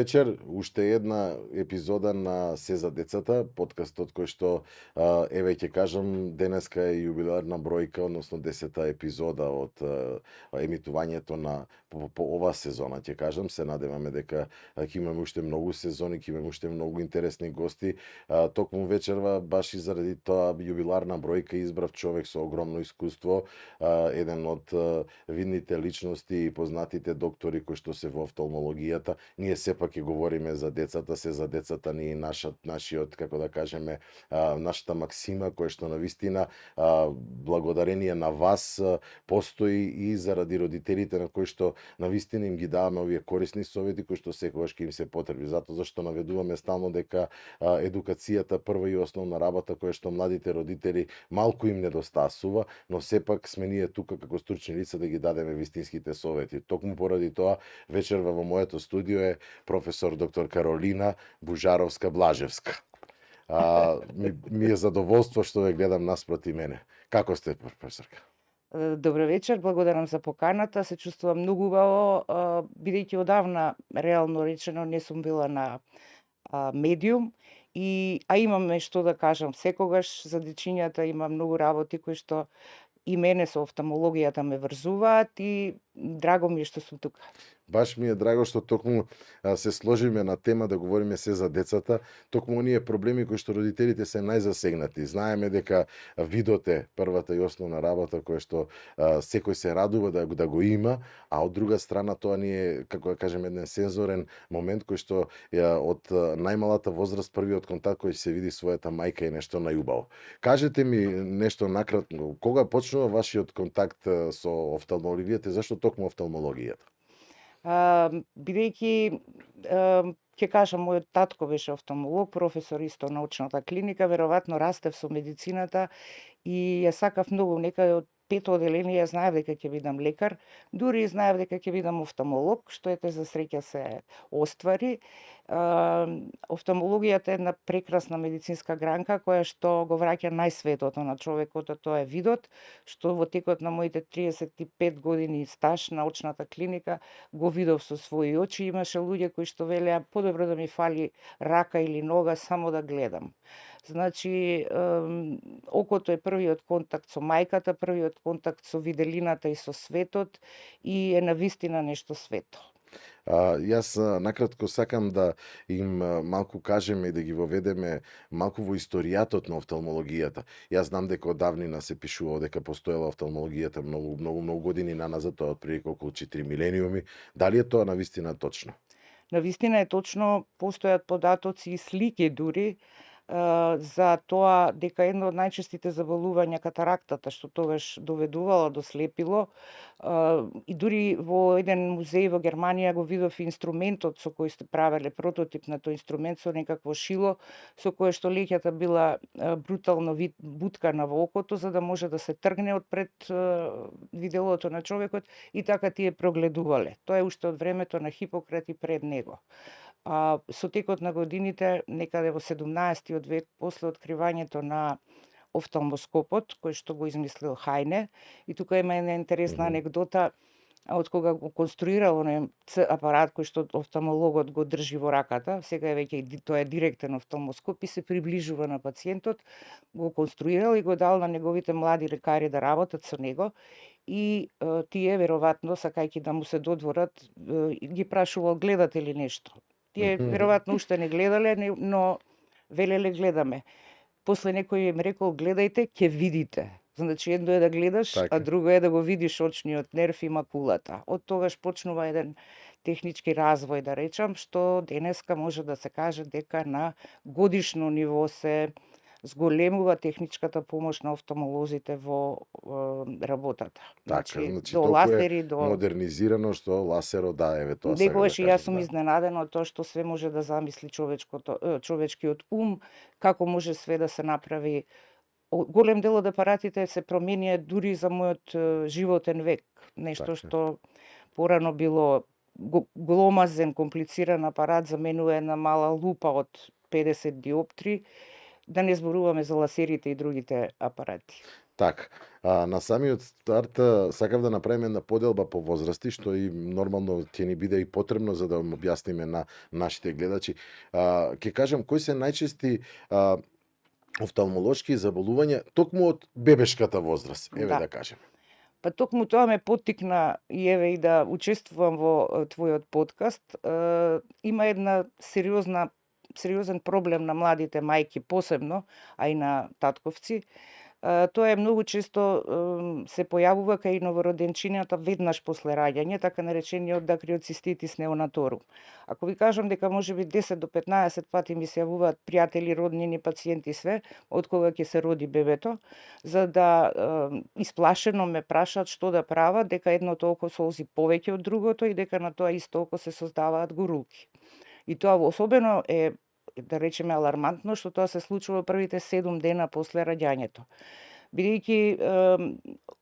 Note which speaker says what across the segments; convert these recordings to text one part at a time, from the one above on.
Speaker 1: вечер, уште една епизода на Се за децата, подкастот кој што еве ќе кажам денеска е јубилеарна бројка, односно 10-та епизода од емитувањето на по ова сезона, ќе кажам, се надеваме дека ќе имаме уште многу сезони, ќе имаме уште многу интересни гости. Токму вечерва баш и заради тоа јубиларна бројка избрав човек со огромно искуство, еден од видните личности и познатите доктори кои што се во офталмологијата. Ние сепак ќе говориме за децата, се за децата ни нашиот, како да кажеме, нашата максима која што навистина благодарение на вас постои и заради родителите на кои што навистина им ги даваме овие корисни совети кои што секогаш ќе им се потребни. Затоа зашто наведуваме стално дека едукацијата прва и основна работа која што младите родители малку им недостасува, но сепак сме ние тука како стручни лица да ги дадеме вистинските совети. Токму поради тоа вечерва во моето студио е професор доктор Каролина Бужаровска-Блажевска. Ми е задоволство што ве гледам наспроти мене. Како сте, професорка?
Speaker 2: Добро вечер, благодарам за поканата. Се чувствувам многу убаво, бидејќи одавна, реално речено, не сум била на медиум, а имаме што да кажам секогаш за дечињата, има многу работи кои што и мене со офталмологијата ме врзуваат и драго ми е што сум тука.
Speaker 1: Баш ми е драго што токму се сложиме на тема да говориме се за децата, токму оние проблеми кои што родителите се најзасегнати. Знаеме дека видот е првата и основна работа која што секој се радува да го има, а од друга страна тоа ни е, како да кажем, еден сензорен момент кој што од најмалата возраст првиот контакт кој се види својата мајка е нешто најубаво. Кажете ми нешто накратко, кога почнува вашиот контакт со офталмологијата и зашто токму офталмологијата?
Speaker 2: Бидејќи ќе кажам, мојот татко беше офталмолог, професор исто научната клиника, веројатно растев со медицината и ја сакав многу. Некаде од пето оделение ја знаев дека ќе бидам лекар, дури знаев дека ќе бидам офталмолог, што ете за среќа се оствари. Офталмологијата е една прекрасна медицинска гранка која што го враќа најсветото на човекот, а тоа е видот, што во текот на моите 35 години стаж на очната клиника го видов со своји очи. Имаше луѓе кои што велеа подобро да ми фали рака или нога само да гледам. Значи, окото е првиот контакт со мајката, првиот контакт со виделината и со светот и е навистина нешто свето.
Speaker 1: Јас накратко сакам да им малку кажеме и да ги воведеме малку во историјатот на офталмологијата. Јас знам дека одавнина се пишува дека постоела офталмологијата многу години наназад, тоа отприлика околу 4 милениуми. Дали е тоа навистина точно?
Speaker 2: Навистина е точно, постојат податоци и слики дури за тоа дека едно од најчестите заболувања катарактата, што тогаш доведувало до слепило, и дури во еден музеј во Германија го видов инструментот со кој сте правеле прототип на тој инструмент со некакво шило со кое што леќата била брутално буткана во окото за да може да се тргне од пред виделото на човекот и така тие прогледувале. Тоа е уште од времето на Хипократ и пред него. Со текот на годините, некаде во 17-тиот век, после откривањето на офталмоскопот, кој што го измислил Хајне, и тука има една интересна анегдота, од кога го конструирал оној апарат кој што офталмологот го држи во раката, сега е веќе тоа е директен офталмоскоп и се приближува на пациентот, го конструирал и го дал на неговите млади лекари да работат со него и тие веројатно сакајќи да му се додворат ги прашувал гледате ли нешто. Тие веројатно уште не гледале, но велеле гледаме. После некој им рекол гледајте, ќе видите. Значи едно е да гледаш, а друго е да го видиш очниот нерв и макулата. Од тогаш почнува еден технички развој, да речам, што денеска може да се каже дека на годишно ниво се зголемува техничката помош на офталмолозите во работата.
Speaker 1: Значи
Speaker 2: до ласери, до
Speaker 1: модернизирано што ласерот еве тоа сега.
Speaker 2: Некогаш и јас сум изненадена од тоа што све може да замисли човечкиот ум, како може све да се направи. Голем дел од апаратите се променија дури за мојот животен век. Нешто што порано било гломазен, комплициран апарат заменува една мала лупа од 50 диоптри. да не зборуваме за ласерите и другите апарати.
Speaker 1: Так, на самиот старт сакав да направиме една поделба по возрасти, што и нормално ќе ни биде и потребно за да им објасниме на нашите гледачи. Ќе кажам кои се најчести офталмолошки заболувања токму од бебешката возраст, еве да кажеме.
Speaker 2: Па токму тоа ме поттикна и еве и да учествувам во твојот подкаст. Има една сериозен проблем на младите мајки посебно, а и на татковци. Тоа е многу често се појавува кај новороденчината веднаш после раѓање, така наречениот дакриоциститис неонаторум. Ако ви кажам дека можеби 10 до 15 пати ми се јавуваат пријатели, роднини, пациенти све, од кога ќе се роди бебето, за да исплашено ме прашаат што да прават, дека едното око солзи повеќе од другото и дека на тоа исто око се создаваат горулки. И тоа особено е, да речеме, алармантно, што тоа се случува првите 7 дена после раѓањето. Бидејќи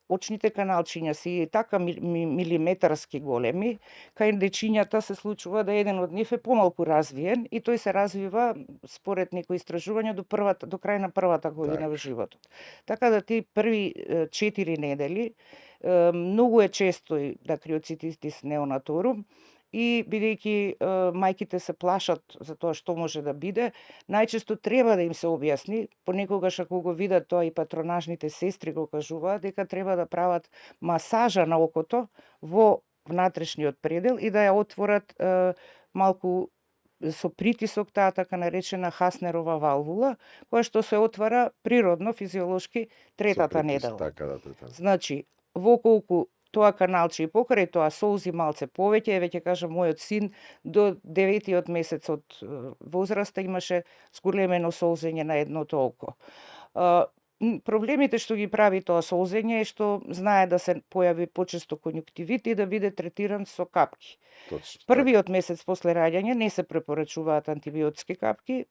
Speaker 2: очните каналчиња се и така милиметарски големи, кај дечињата се случува да еден од нив е помалку развиен и тој се развива според некои истражувања до крај на првата година во животот. Така да ти први 4 недели многу е често и дакриоцитис неонаторум, и бидејќи мајките се плашат за тоа што може да биде, најчесто треба да им се објасни, понекогаш ако го видат тоа и патронажните сестри го кажуваат, дека треба да прават масажа на окото во внатрешниот предел и да ја отворат малку со притисок таа така наречена Хаснерова валвула, која што се отвара природно, физиолошки третата недела.
Speaker 1: Така,
Speaker 2: Значи, во колку тоа каналче и покрај тоа солзи малце повеќе, еве ќе кажам, мојот син до 9-тиот месец од возраста имаше зголемено солзење на едното око. Проблемите што ги прави тоа солзење е што знае да се појави почесто конјуктивит и да биде третиран со капки.
Speaker 1: Точно.
Speaker 2: Првиот месец после раѓање не се препорачуваат антибиотски капки,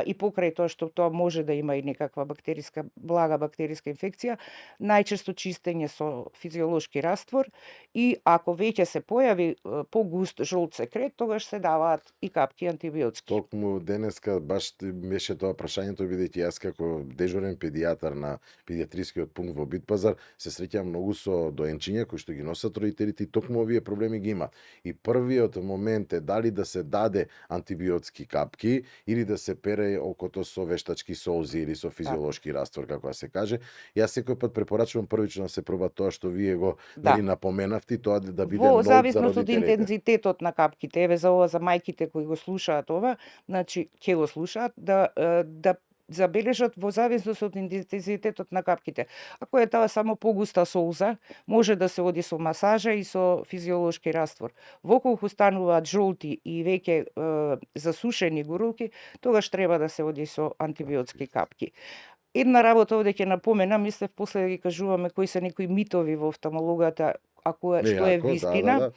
Speaker 2: и покрај тоа што тоа може да има и некаква блага бактериска инфекција, најчесто чистење со физиолошки раствор и ако веќе се појави погуст жолт секрет, тогаш се даваат и капки антибиотски.
Speaker 1: Токму денеска баш беше тоа прашањето, бидејќи јас како дежурен педијатар на педиатрискиот пункт во Битпазар се среќавам многу со доенчиња кои што ги носат родителите и токму овие проблеми ги има. И првиот момент е дали да се даде антибиотски капки или да се пере окото со вештачки солзи или со физиолошки раствор, како се каже. Јас секој пат препорачувам првично да се проба тоа што вие го напоменавте, тоа да биде нов за родителите.
Speaker 2: Во зависност од интензитетот на капките, еве за ова за мајките кои го слушаат ова, значи ќе го слушаат да забележат во зависност од интензитетот на капките. Ако е тоа само погуста солза, може да се оди со масажа и со физиолошки раствор. Во колку стануваат жолти и веќе засушени горулки, тогаш треба да се оди со антибиотски капки. Една работа овде ќе напоменам, мислев после да ги кажуваме кои се некои митови во офталмологата, што е вистина.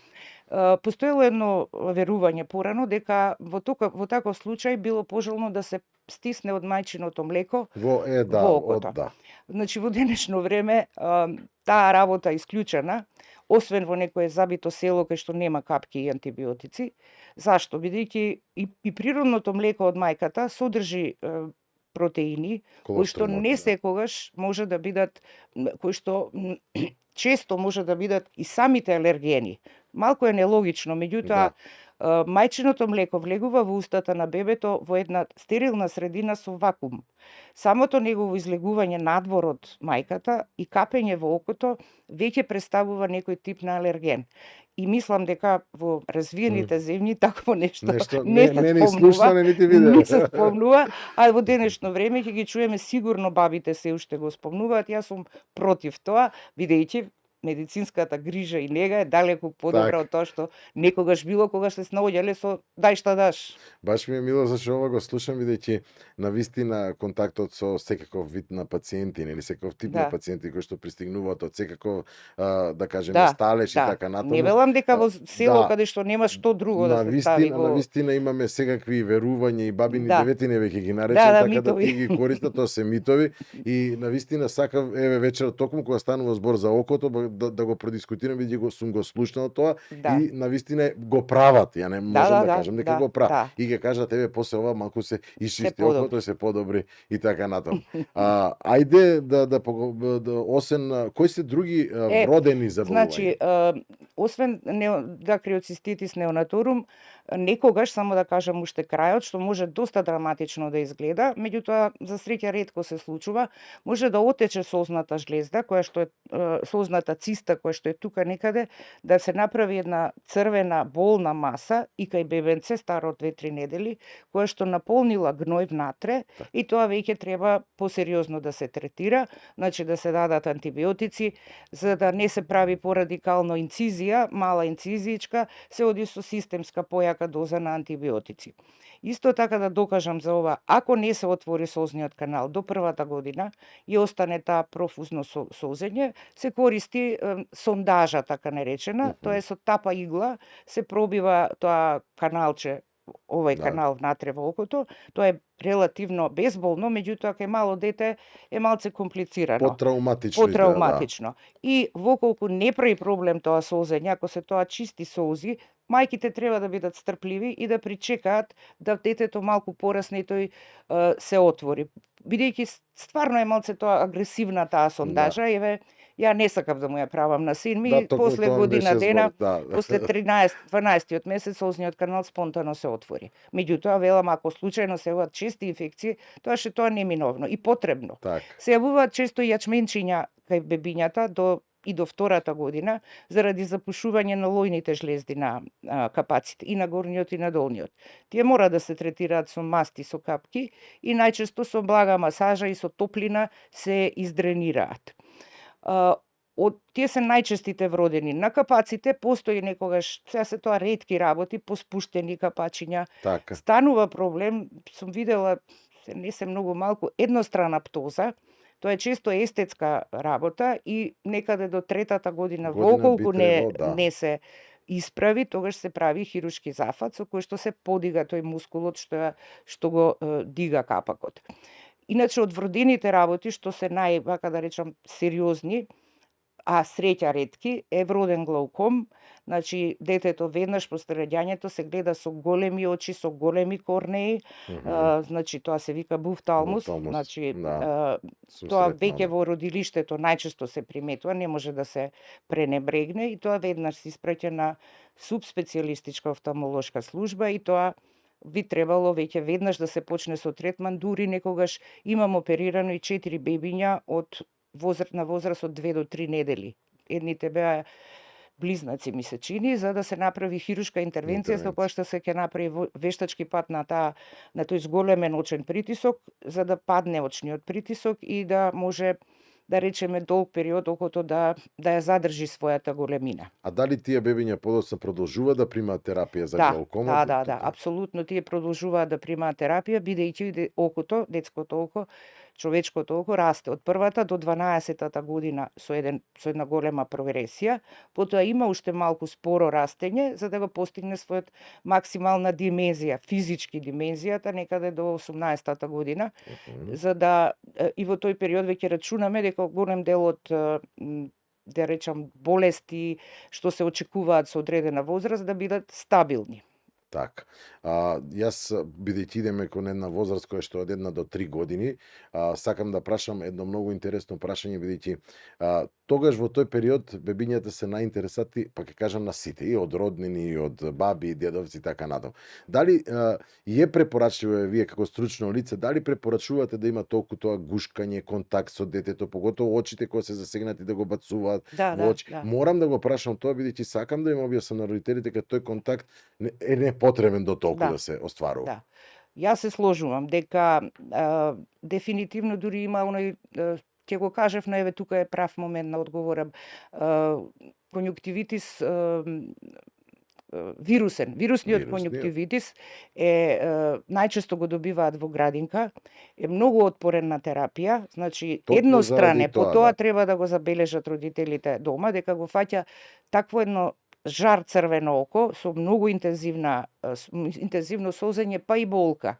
Speaker 2: Постоело едно верување порано дека во таков случај било пожелно да се стисне од мајчиното млеко во окото. Значи во денешно време таа работа е исклучена, освен во некое забито село кај што нема капки и антибиотици. Зашто? Бидејќи и природното млеко од мајката содржи протеини кои што не секогаш може да бидат, кои што често може да бидат и самите алергени. Малку е нелогично, меѓутоа мајчиното млеко влегува во устата на бебето во една стерилна средина со вакуум. Самото негово излегување надвор од мајката и капење во окото веќе представува некој тип на алерген. И мислам дека во развиените земји такво нешто не се спомнува, а во денешно време ќе ги чуеме сигурно бабите се уште го спомнуваат. Јас сум против тоа, бидејќи медицинската грижа и нега е далеку подобра од тоа што некогаш било кога се наоѓале со дај што даш.
Speaker 1: Баш ми е мило зашто ова го слушам, бидејќи навистина контактот со секаков вид на пациенти или секаков тип на пациенти кои што пристигнуваат од секаков да кажеме сталеж и така натаму.
Speaker 2: Не велам дека во село каде што нема што друго да се стави го.
Speaker 1: Навистина имаме секакви верувања и бабини деветини веќе ги наречен, така да ти ги користат, тоа се митови и навистина сакав еве вечер токму кога станува збор за окото да го продискутирам, бидејќи сум го слушнал тоа
Speaker 2: Да.
Speaker 1: и навистина го прават. Ја не можам да кажам дека го прават.
Speaker 2: да.
Speaker 1: И ќе кажат еве после ова малку се исчисти
Speaker 2: подобри.
Speaker 1: окото, се подобри и така натаму. Ајде да освен кои се други вродени заболувања?
Speaker 2: Значи, освен дакриоциститис неонаторум, некогаш, само да кажам уште крајот, што може доста драматично да изгледа, меѓутоа за среќа ретко се случува, може да отече созната жлезда, која што е созната циста, која што е тука некаде, да се направи една црвена болна маса и кај бебенце старо од 2-3 недели, која што наполнила гној внатре и тоа веќе треба посериозно да се третира, значи да се дадат антибиотици, за да не се прави порадикално инцизија, мала инцизиичка, се оди со системска појака доза на антибиотици. Исто така да докажам за ова, ако не се отвори созниот канал до првата година и остане таа профузно созење, се користи сондажа, така наречена, тоа е со тапа игла, се пробива тоа каналче, овој канал внатре во окото, тоа е релативно безболно, меѓутоа кај мало дете е малце комплицирано.
Speaker 1: Потрауматично.
Speaker 2: И воколку не прави проблем тоа созење, ако се тоа чисти сози, мајките треба да бидат стрпливи и да причекаат да детето малку порасне и тој се отвори. Бидејќи стварно е малце тоа агресивна таа сондажа, еве ја не сакав да му ја правам на син ми, после година дена, после 13-12 месец созниот канал спонтано се отвори. Меѓутоа, велам, ако случајно се јавуваат чести инфекции, тоа ше тоа неминовно и потребно. Се јавуваат често јачменчиња кај бебињата и до втората година, заради запушување на лојните жлезди на капаците, и на горниот и на долниот. Тие мора да се третираат со масти, со капки и најчесто со блага масажа и со топлина се издренираат. Тие се најчестите вродени. На капаците постои некогаш, сега се тоа ретки работи, поспуштени капачиња. Станува проблем, сум видела, не се многу малку, еднострана птоза. Тоа е често естетска работа и некаде до третата година воколку не се исправи, тогаш се прави хируршки зафат со кој што се подига тој мускулот што го дига капакот. Иначе од вродените работи што се вака да речам сериозни, а среќа ретки, е вроден глауком. Значи, детето веднаш после раѓањето се гледа со големи очи, со големи корнеи, значи тоа се вика буфталмус, значи тоа веќе во родилиштето најчесто се приметува, не може да се пренебрегне и тоа веднаш се испраќа на субспецијалистичка офталмолошка служба и тоа би требало веќе веднаш да се почне со третман, дури некогаш имам оперирано и 4 бебиња на возраст од 2 до 3 недели. Едните беа близнаци, ми се чини, за да се направи хируршка интервенција со која што се ќе направи вештачки пат на тој зголемен очен притисок, за да падне очниот притисок и да може, да речеме, долг период окото да ја задржи својата големина.
Speaker 1: А дали тие бебиња подоцна продолжуваат да примаат терапија за глаукома?
Speaker 2: Да, апсолутно тие продолжуваат да примаат терапија, бидејќи окото, детското око, човечкото око расте од првата до 12-тата година со една голема прогресија, потоа има уште малку споро растење за да го постигне својот максимална димензија, физички димензијата некаде до 18-тата година, за да и во тој период веќе рачунаме дека голем дел од да речам болести што се очекуваат со одредена возраст да бидат стабилни.
Speaker 1: Така. Јас, бидејќи идеме кон една возраст која што од 1 до 3 години, сакам да прашам едно многу интересно прашање, бидејќи тогаш во тој период бебињата се најинтересати, па ќе кажам на сите, и од роднини, и од баби, и дедовци и така натаму. Дали е препорачливо, вие како стручно лице, дали препорачувате да има толку тоа гушкање, контакт со детето, поготово очите кои се засегнати да го бацуваат во очи? Морам да го прашам тоа, бидејќи сакам да им објаснам на родителите дека тој контакт е непотребен до толку да се остварува.
Speaker 2: Јас се сложувам дека дефинитивно дури има оној, ќе го кажев, но еве тука е прав момент да одговорам, конјуктивитис вирусниот конјуктивитис е најчесто го добиваат во градинка, е многу отпорен на терапија, значи едностране, по тоа треба да го забележат родителите дома, дека го фаќа такво едно жар црвено око со многу интензивно созење, па и болка.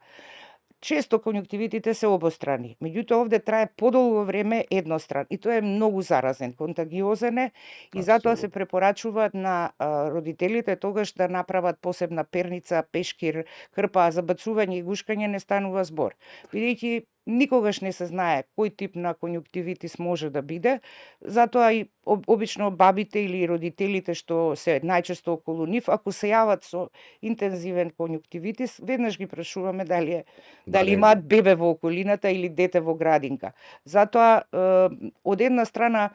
Speaker 2: често конјуктивитите се обострани. Меѓутоа овде трае подолго време едностран и тоа е многу заразен, контагиозен е и затоа се препорачуваат на родителите тогаш да направат посебна перница, пешкир, крпа, за бацување и гушкање не станува збор. Бидејќи никогаш не се знае кој тип на конјуктивитис може да биде, затоа и обично бабите или родителите што се најчесто околу нив, ако се јават со интензивен конјуктивитис, веднаш ги прашуваме дали имаат бебе во околината или дете во градинка. Затоа од една страна,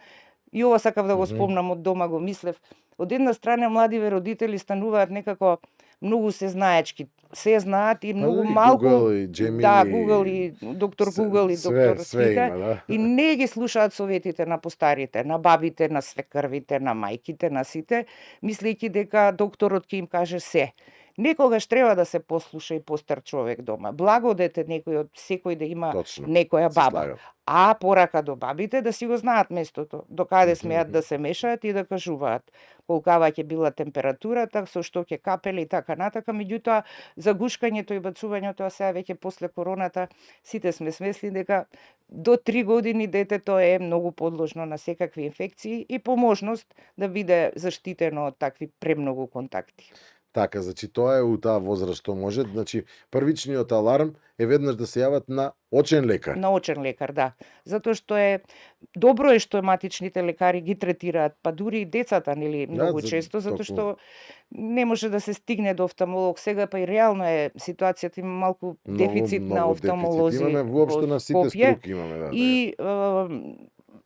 Speaker 2: и ова сакав да го спомнам, од дома го мислев, од една страна младиве родители стануваат некако многу сезнаечки, се знаат и многу малку
Speaker 1: Google и Gemini,
Speaker 2: Google и доктор Google и доктор
Speaker 1: све,
Speaker 2: и не ги слушаат советите на постарите, на бабите, на свекрвите, на мајките, на сите, мислејќи дека докторот ќе им каже се. Некогаш треба да се послуша и постар човек дома. Благодете некој од секој да има некоја баба. А порака до бабите да си го знаат местото, до каде смеат да се мешаат и да кажуваат колкава ќе била температурата, со што ќе капеле и така натака. Меѓутоа, за гушкањето и бацувањето, а сега веќе после короната, сите сме свесни дека до 3 години детето е многу подложно на секакви инфекции и по можност да биде заштитено од такви премногу контакти.
Speaker 1: Така, значи тоа е у таа возраст што може, значи првичниот аларм е веднаш да се јават на очен лекар.
Speaker 2: На очен лекар, да. Затоа што добро е што матичните лекари ги третираат, па дури и децата, нели, многу често, затоа што не може да се стигне до офталмолог сега, па и реално е ситуацијата, има малку дефицит на офталмолози.
Speaker 1: Имаме воопшто на сите струки имаме,
Speaker 2: и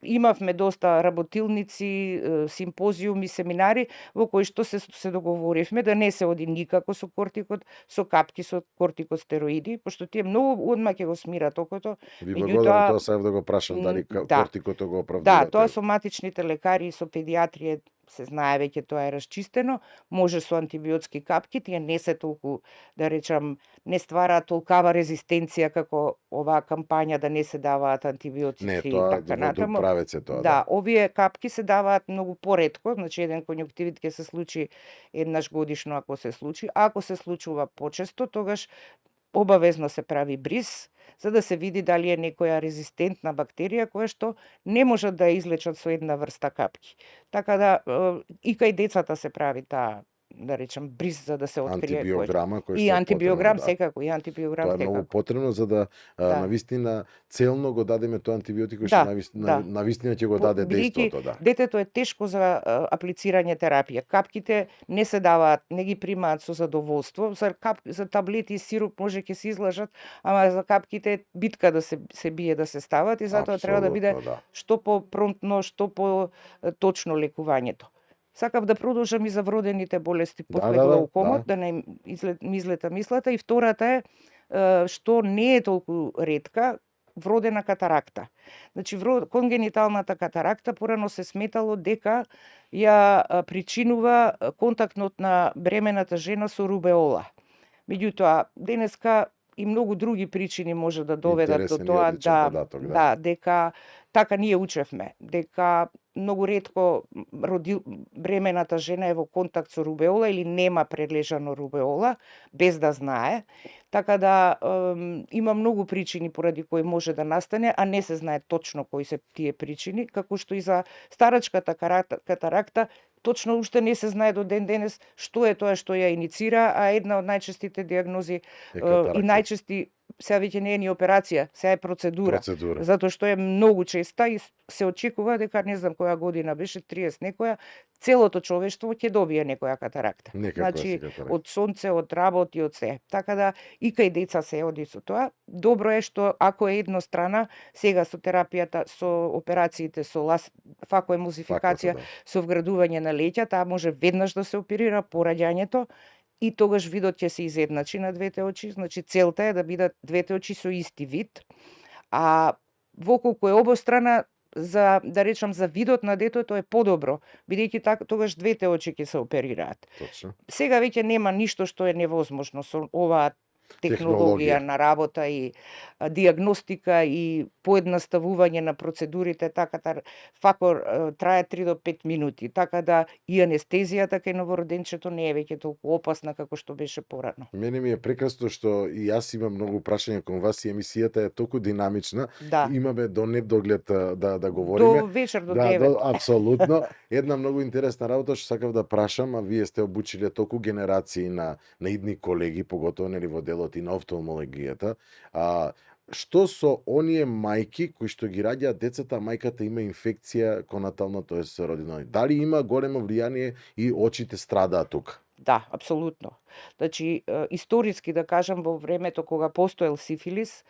Speaker 2: имавме доста работилници, симпозиуми, семинари во кои што се договоривме да не се оди никако со кортикот, со капки со кортикостероиди, пошто тие многу одма ќе го смират окото.
Speaker 1: Ви благодарам, тоа сакав да го прашам дали кортикото го оправдува.
Speaker 2: Да, тоа со матичните лекари и со педиатрија се знае веќе, тоа е расчистено, може со антибиотски капки, тие не се толку, да речам, не ствараат толкава резистенција како оваа кампања да не се даваат антибиотици и така натаму. Да, овие капки се даваат многу поретко, значи еден конјуктивит ќе се случи еднаш годишно ако се случи, а ако се случува почесто, тогаш обавезно се прави бриз, за да се види дали е некоја резистентна бактерија која што не можат да ја излечат со една врста капки. Така да и кај децата се прави таа, да речем, бриз за да се открие
Speaker 1: антибиограма,
Speaker 2: и антибиограм секако, и антибиограм
Speaker 1: секако. Тоа е многу потребно за да навистина целно го дадеме тој антибиотик што навистина ќе го даде дејството,
Speaker 2: Детето е тешко за аплицирање терапија. Капките не се даваат, не ги примаат со задоволство. За таблети и сируп може ќе се излажат, ама за капките битка да се бие да се стават и затоа треба да биде што по-промптно, што по-точно лекувањето. Сакав да продолжам и за вродените болести после глаукомот, да не ми излета мислата. И втората е, што не е толку ретка, вродена катаракта. Значи, конгениталната катаракта порано се сметало дека ја причинува контактот на бремената жена со рубеола. Меѓутоа, денеска и многу други причини може да доведат до тоа дека така ние учевме, дека многу ретко бремената жена е во контакт со рубеола или нема прележано рубеола без да знае. Така да има многу причини поради кои може да настане, а не се знае точно кои се тие причини, како што и за старачката катаракта точно уште не се знае до ден денес што е тоа што ја иницира, а една од најчестите диагнози и најчести сега веќе не е ни операција, сега е процедура. Затоа што е многу честа и се очекува дека не знам која година беше 30 некоја, целото човештво ќе добие некоја катаракта. Значи од сонце, од работа и од се. Така да и кај деца се оди со тоа. Добро е што ако е еднострана, сега со терапијата, со операциите, со факоемулсификација, со вградување на леќа, таа може веднаш да се оперира по раѓањето. И тогаш видот ќе се изедначи на двете очи, значи целта е да бидат двете очи со исти вид, а воколку е обострана, за да речам за видот на детето е подобро, бидејќи тогаш двете очи ќе се оперираат.
Speaker 1: Точно.
Speaker 2: Сега веќе нема ништо што е невозможно со оваа технологија
Speaker 1: Технологија.
Speaker 2: на работа и диагностика и поедноставување на процедурите, така факор трае 3 до 5 минути, така да и анестезијата кај новороденчето не е веќе толку опасна како што беше порано.
Speaker 1: Мене ми е прекрасно што и јас имам многу прашања кон вас и емисијата е толку динамична.
Speaker 2: Да.
Speaker 1: Имаме до недоглед да говориме.
Speaker 2: До вечер до
Speaker 1: Да,
Speaker 2: 9.
Speaker 1: апсолутно. Една многу интересна работа што сакав да прашам, а вие сте обучиле толку генерации на идни колеги, поготово нели во делот и на офталмологијата. Што со оние мајки кои што ги раѓаат децата, мајката има инфекција конатална, тоест родилна? Дали има големо влијание и очите страдаат тука?
Speaker 2: Да, апсолутно. Значи, историски да кажам, во времето кога постоел сифилис,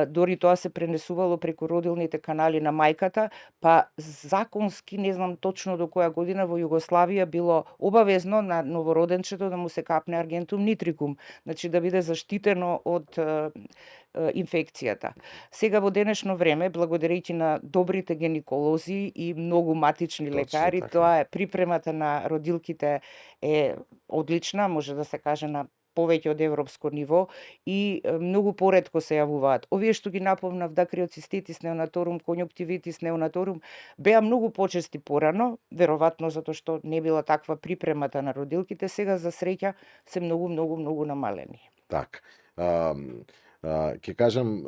Speaker 2: дори тоа се пренесувало преку родилните канали на мајката, па законски, не знам точно до која година, во Југославија било обавезно на новороденчето да му се капне аргентум нитрикум, значи да биде заштитено од инфекцијата. Сега во денешно време, благодарејќи на добрите гинеколози и многу матични лекари,
Speaker 1: така.
Speaker 2: тоа е припремата на родилките е одлична, може да се каже на повеќе од европско ниво и многу поретко се јавуваат. Овие што ги напомнав, дакриоциститис неонаторум, конјуктивитис неонаторум, беа многу почести порано, веројатно затоа што не била таква припремата на родилките, сега за среќа се многу намалени.
Speaker 1: Так. Ќе кажам,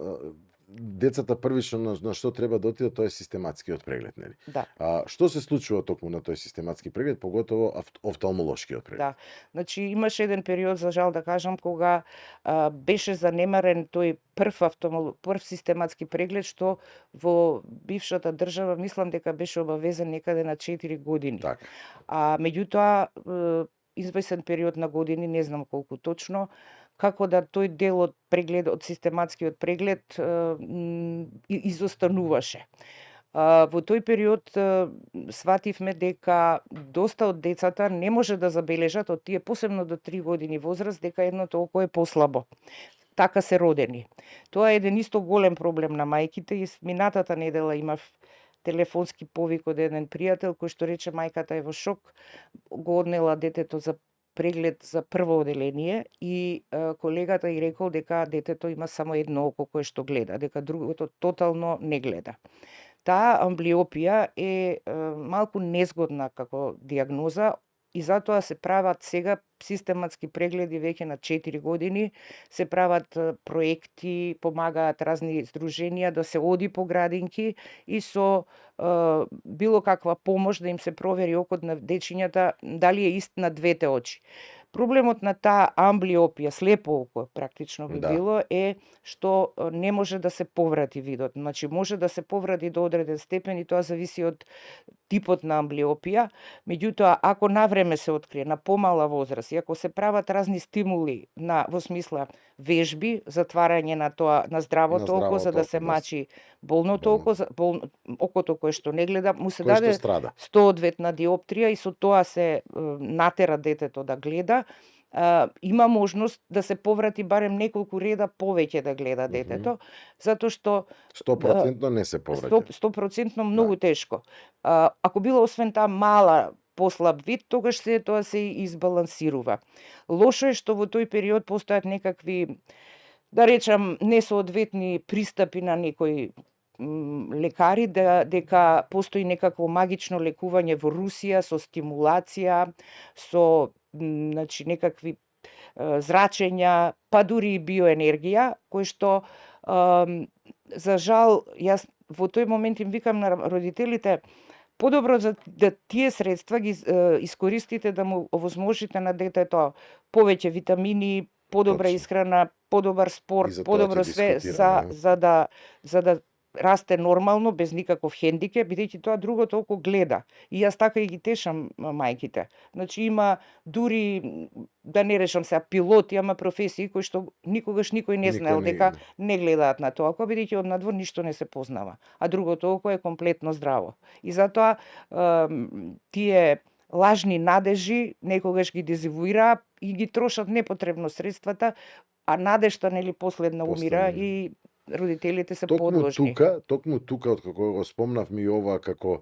Speaker 1: децата првично на што треба да отидат, тоа е систематскиот преглед, нели?
Speaker 2: Да.
Speaker 1: Што се случува токму на тој систематски преглед, поготово офталмолошкиот преглед?
Speaker 2: Да. Значи имаше еден период, за жал да кажам, кога беше занемарен тој прв систематски преглед што во бившата држава мислам дека беше обавезен некаде на 4 години.
Speaker 1: Така.
Speaker 2: Меѓутоа извесен период на години, не знам колку точно, како да тој дел од преглед, од систематскиот преглед изостануваше. Во тој период свативме дека доста од децата не може да забележат од тие посебно до 3 години возраст дека едното око е послабо. Така се родени. Тоа е еден исто голем проблем на мајките и минатата недела имав телефонски повик од еден пријател кој што рече мајката е во шок, го однела детето за преглед за прво оделение и колегата и рекол дека детето има само едно око кое што гледа, дека другото тотално не гледа. Таа амблиопија е малку незгодна како диагноза и затоа се прават сега систематски прегледи веќе на 4 години, се прават проекти, помагаат разни здруженија да се оди по градинки и со било каква помош да им се провери окот на дечињата дали е ист на двете очи. Проблемот на таа амблиопија, слепо око практично би било, е што не може да се поврати видот. Значи може да се поврати до одреден степен и тоа зависи од типот на амблиопија, меѓутоа ако навреме се открие на помала возраст и ако се прават разни стимули во смисла вежби, затварање на тоа на здравото око за да се мачи болното око, окото кое што не гледа, му се даде соодветна диоптрија и со тоа се натера детето да гледа. Има можност да се поврати барем неколку реда повеќе да гледа детето, затоа што
Speaker 1: 100% не се повраќа.
Speaker 2: 100% многу тешко. Ако било освен таа мала послаб вид, тогаш тоа се избалансирува. Лошо е што во тој период постојат некакви, да речам, несоодветни пристапи на некои лекари дека постои некакво магично лекување во Русија со стимулација, со некакви зрачења, па дури и биоенергија, кој што за жал јас во тој момент им викам на родителите подобро да тие средства ги искористите да му овозможите на детето повеќе витамини, подобра исхрана, подобар спорт, подобро све за да расте нормално, без никаков хендикеп, бидејќи тоа другото око гледа. И јас така и ги тешам мајките. Значи има дури, да не решам сега, пилоти, ама професии кои што никогаш никој не знаел дека не гледаат на тоа око, бидејќи од надвор ништо не се познава, а другото око е комплетно здраво. И затоа тие лажни надежи некогаш ги дезивуираа и ги трошат непотребно средствата, а надежта последна умира и родителите се
Speaker 1: Токму
Speaker 2: подложни.
Speaker 1: тука, откако го спомнавме и ова како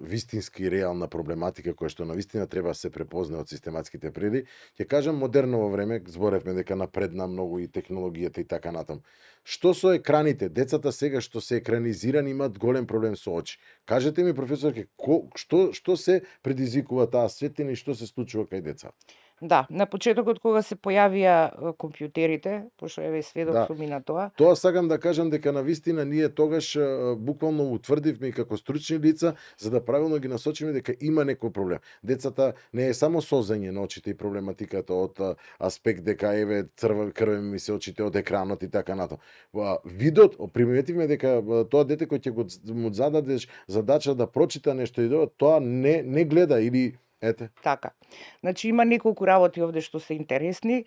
Speaker 1: вистински реална проблематика која што навистина треба да се препознае од систематските преди, ќе кажам модерново време, зборевме дека напредна многу и технологијата и така натаму. Што со екраните? Децата сега што се екранизирани имаат голем проблем со очи. Кажете ми, професорке, што се предизвикува таа светлина и што се случува кај деца?
Speaker 2: Да, на почетокот кога се појавија компјутерите, пошто еве сведок
Speaker 1: Да.
Speaker 2: сум и на тоа.
Speaker 1: Тоа сакам да кажам дека навистина ние тогаш буквално утврдивме и како стручни лица за да правилно ги насочиме дека има некој проблем. Децата не е само созење на очите и проблематиката од аспект дека еве крве ми се очите од екранот и така натаму. Видот, приметивме дека тоа дете кој ќе го му зададеш задача да прочита нешто и тоа не гледа или ете.
Speaker 2: Така. Значи има неколку работи овде што се интересни.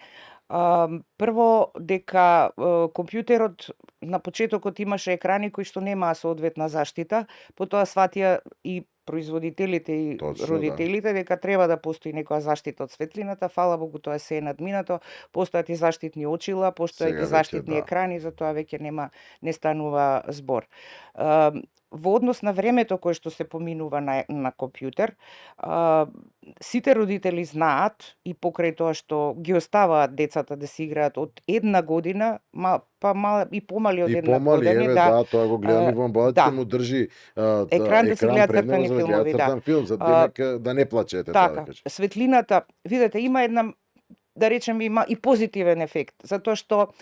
Speaker 2: Прво дека компјутерот на почетокот имаше екрани кои што немаа соодветна заштита, потоа сватија и производителите и
Speaker 1: Точно,
Speaker 2: родителите дека треба да постои некоја заштита од светлината. Фала Богу, тоа се е надминато. Постојат и заштитни очила, постојат
Speaker 1: Сега
Speaker 2: и
Speaker 1: веќе
Speaker 2: заштитни
Speaker 1: да.
Speaker 2: екрани, затоа веќе не станува збор. Во однос на времето кое што се поминува на компјутер, сите родители знаат и покрај тоа што ги оставаат децата да се играат од 1 година, и помали од
Speaker 1: И
Speaker 2: 1
Speaker 1: помали,
Speaker 2: година,
Speaker 1: еве, да, тоа го гледам и во амбулатите
Speaker 2: да.
Speaker 1: му држи
Speaker 2: Екран да се гледаат
Speaker 1: пред него
Speaker 2: цртани
Speaker 1: за да гледа
Speaker 2: филмови, да.
Speaker 1: цртан филм, за да не плачете, тоа да
Speaker 2: Така,
Speaker 1: кажем.
Speaker 2: светлината, видете, има една, да речеме, има и позитивен ефект, затоа што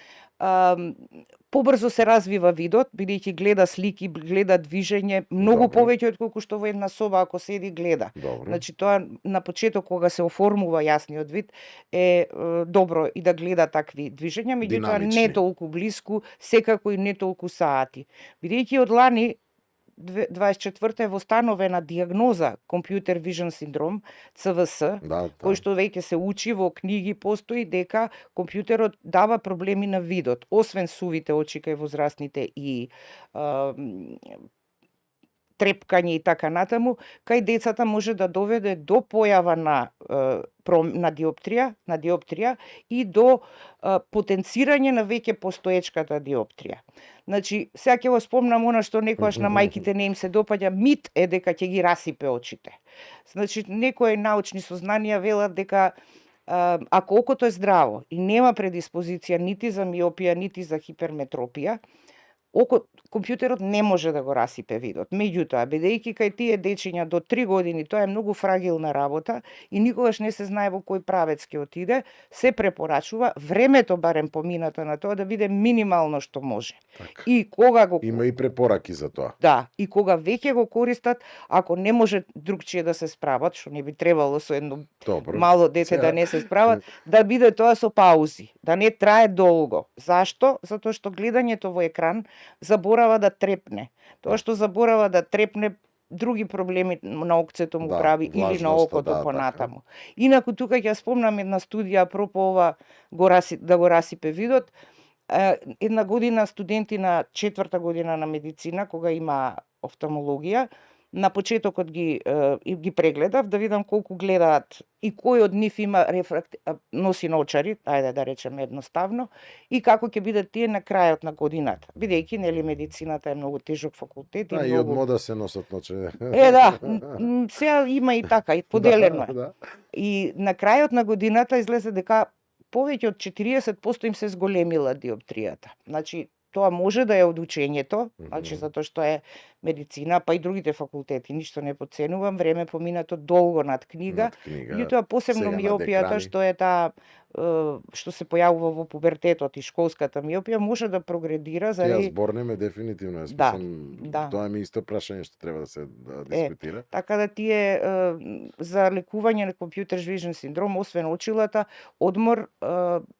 Speaker 2: побрзо се развива видот, бидејќи гледа слики, гледа движење, многу
Speaker 1: Добро.
Speaker 2: повеќе отколку што во една соба ако седи гледа.
Speaker 1: Добро.
Speaker 2: Значи тоа на почеток кога се оформува јасниот вид е добро и да гледа такви движења, меѓутоа не
Speaker 1: Динамични.
Speaker 2: толку блиску, секако и не толку саати. Бидејќи од лани 24 е востановена дијагноза Computer Vision синдром, ЦВС,
Speaker 1: Да,
Speaker 2: кој што веќе се учи, во книги постои дека компјутерот дава проблеми на видот, освен сувите очи кај возрастните и трепкање и така натаму, кај децата може да доведе до појава на диоптрија и до потенцирање на веќе постоечката диоптрија. Значи, сега ќе го спомнам она што некојаш на мајките не им се допаѓа, мит е дека ќе ги расипе очите. Значи, некои научни сознанија велат дека ако окото е здраво и нема предиспозиција нити за миопија, нити за хиперметропија, компјутерот не може да го расипе видот. Меѓутоа, бидејќи кај тие дечиња до 3 години тоа е многу фрагилна работа и никогаш не се знае во кој правец ќе отиде, се препорачува времето барем поминато на тоа да биде минимално што може.
Speaker 1: Така.
Speaker 2: И кога го
Speaker 1: Има и препораки за тоа.
Speaker 2: Да, и кога веќе го користат, ако не може другчие да се справат, што не би требало со едно
Speaker 1: Добро.
Speaker 2: мало дете да не се справат, да биде тоа со паузи, да не трае долго. Зашто? Затоа што гледањето во екран заборава да трепне. Тоа што заборава да трепне, други проблеми на окцето му
Speaker 1: Да,
Speaker 2: прави или на
Speaker 1: влажноста,
Speaker 2: окото
Speaker 1: да,
Speaker 2: понатаму. Инаку тука ќе спомнам една студија апропо ова да го расипе видот. Една година студенти на 4-та година на медицина, кога има офталмологија, на почетокот ги прегледав да видам колку гледаат и кој од нив има носи наочари, ајде да речеме едноставно, и како ќе бидат тие на крајот на годината. Бидејќи нели медицината е многу тежок факултет
Speaker 1: Да,
Speaker 2: и
Speaker 1: и од
Speaker 2: многу
Speaker 1: мода се носат ночи.
Speaker 2: да, сега има и така, и поделено е.
Speaker 1: Да.
Speaker 2: И на крајот на годината излезе дека повеќе од 40% им се зголемила диоптријата. Значи, тоа може да е од учењето, значи затоа што е медицина, па и другите факултети, ништо не подценувам, време поминато долго над книга. Меѓутоа посебно
Speaker 1: сега над
Speaker 2: миопијата
Speaker 1: екрани.
Speaker 2: што е таа што се појавува во пубертетот и школската миопија може да прогредира
Speaker 1: Ја
Speaker 2: заради
Speaker 1: зборнеме дефинитивно, јас
Speaker 2: Да,
Speaker 1: мислам,
Speaker 2: да.
Speaker 1: тоа ми исто прашање што треба да се дискутира.
Speaker 2: Така да тие за лекување на Computer Vision синдром, освен очилата, одмор,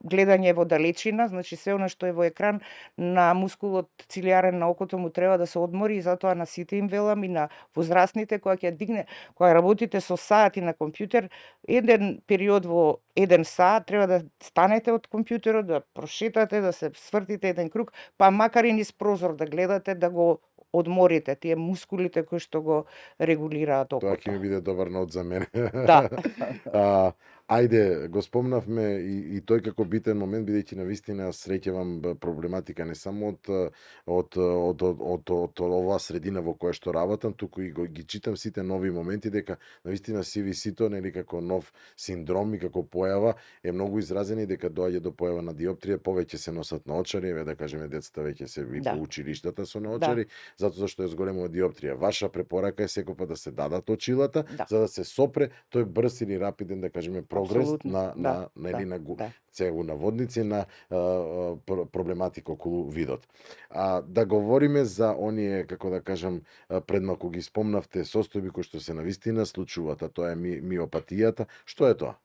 Speaker 2: гледање во далечина, значи се она што е во екран, на мускулот цилиарен на окото му треба да се одмори и затоа на сите им велам и на возрастните кога работите со саати на компјутер, еден период во 1 саат треба да станете од компјутерот, да прошетате, да се свртите еден круг, па макар и низ прозор да гледате, да го одморите тие мускулите кои што го регулираат окото.
Speaker 1: Тоа ќе ми биде добар нот за мене.
Speaker 2: Да.
Speaker 1: Ајде, го спомнавме и тој како битен момент, бидејќи навистина среќавам проблематика не само од оваа средина во која што работам, туку и ги читам сите нови моменти дека навистина CVC-то нели како нов синдром и како појава е многу изразена и дека доаѓа до појава на диоптрија, повеќе се носат наочари, еве да кажеме децата веќе се и
Speaker 2: Да.
Speaker 1: по училиштата со
Speaker 2: Да.
Speaker 1: наочари, затоа зашто е зголемува диоптрија. Ваша препорака е секој пат да се дадат очилата,
Speaker 2: Да.
Speaker 1: за да се сопре тој брз или рапиден, да кажеме, прогрес
Speaker 2: Апсолутно. Да.
Speaker 1: нели
Speaker 2: Да.
Speaker 1: на
Speaker 2: Да.
Speaker 1: цегу наводници на проблематика околу видот. Да говориме за оние, како да кажам, предмалку ги спомнавте состојби кои што се навистина случуваат, а тоа е миопатијата. Што е тоа?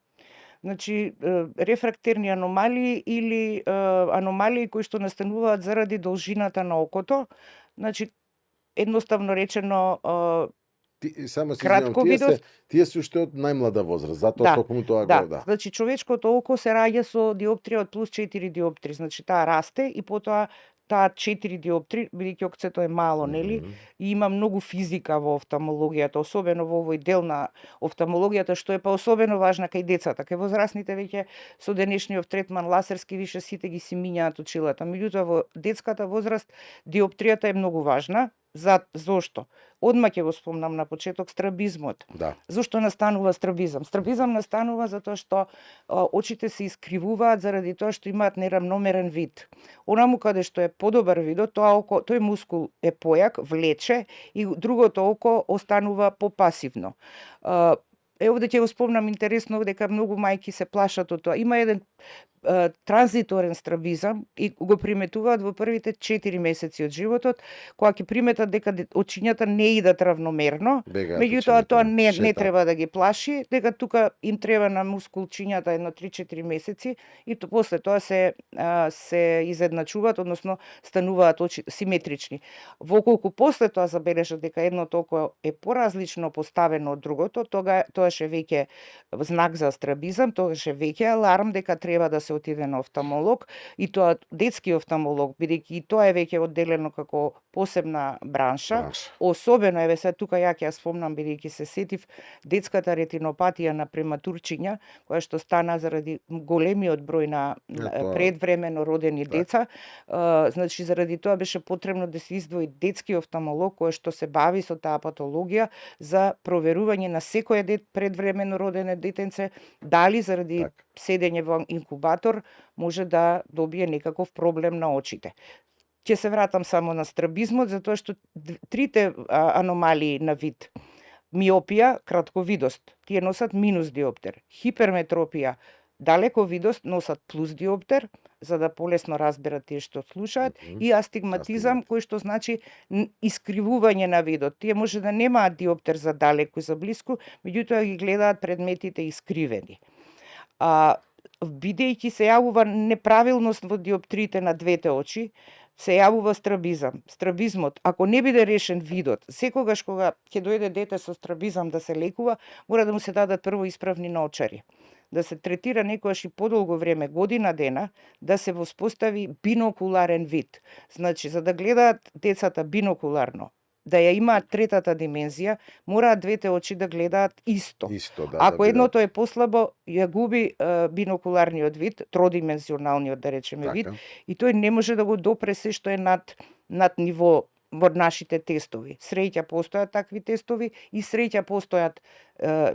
Speaker 2: Значи, рефрактерни аномалии или аномалии кои што настануваат заради должината на окото. Значи, едноставно речено,
Speaker 1: Само се
Speaker 2: кратко
Speaker 1: извинувам,
Speaker 2: видов.
Speaker 1: тие се уште од најмлада возраст, затоа
Speaker 2: Да,
Speaker 1: токму тоа
Speaker 2: да.
Speaker 1: го да.
Speaker 2: Значи, човечкото око се раѓа со диоптрија од плюс 4 диоптри. Значи, таа расте и потоа таа 4 диоптри, бидејќи окцето е мало, нели,
Speaker 1: Мгм.
Speaker 2: и има многу физика во офталмологијата, особено во овој дел на офталмологијата, што е па особено важна кај децата. Кај возрастните веќе со денешниот третман ласерски више сите ги си минјаат очилата. Меѓутоа во детската возраст диоптријата е многу важна. Зошто? Одма ќе го спомнам на почеток страбизмот.
Speaker 1: Да.
Speaker 2: Зошто настанува страбизам? Страбизам настанува затоа што очите се искривуваат заради тоа што имаат неравномерен вид. Онаму каде што е подобар видот, тој мускул е појак, влече и другото око останува попасивно. Овде ќе го спомнам интересно дека многу мајки се плашат од тоа. Има еден транзиторен страбизам и го приметуваат во првите 4 месеци од животот, кога ќе приметат дека очињата не идат равномерно,
Speaker 1: Бегаат
Speaker 2: меѓутоа
Speaker 1: очињата,
Speaker 2: тоа не
Speaker 1: шетаат.
Speaker 2: треба да ги плаши, дека тука им треба на мускулчињата едно 3-4 месеци и после тоа се изедначуваат, односно стануваат очи симетрични. Воколку после тоа забележат дека едното око е поразлично поставено од другото, тогаш е веќе знак за страбизам, тогаш е веќе аларм дека треба да се отиде на офталмолог, и тоа детски офталмолог, бидејќи и тоа е веќе одделено како посебна бранша. Особено, еве сега тука ја ќе ја спомнам, бидејќи се сетив детската ретинопатија на прематурчиња, која што стана заради големиот број на предвремено родени деца. Значи, заради тоа беше потребно да се издвои детски офталмолог кој што се бави со таа патологија за проверување на секое предвремено родене детенце, дали заради седење во инкубатор може да добие некаков проблем на очите. Ќе се вратам само на страбизмот, затоа што трите аномалии на вид, миопија, кратковидост, тие носат минус диоптер. Хиперметропија, далековидост, носат плюс диоптер, за да полесно разберат тие што слушаат, и астигматизам, кој што значи искривување на видот. Тие може да немаат диоптер за далеку и за блиску, меѓутоа ги гледаат предметите искривени. Бидејќи се јавува неправилност во диоптрите на двете очи, се јавува страбизам. Страбизмот, ако не биде решен видот, секогаш кога ќе дојде дете со страбизам да се лекува, мора да му се дадат прво исправни наочари. Да се третира некојаш и подолго време, година дена, да се воспостави бинокуларен вид. Значи, за да гледаат децата бинокуларно, да ја имаат третата димензија, мораат двете очи да гледаат исто. Ако едното е послабо, ја губи бинокуларниот вид, тродимензионалниот, да речеме, вид, и тој не може да го допре се што е над ниво во нашите тестови. Среќа постојат такви тестови и среќа постојат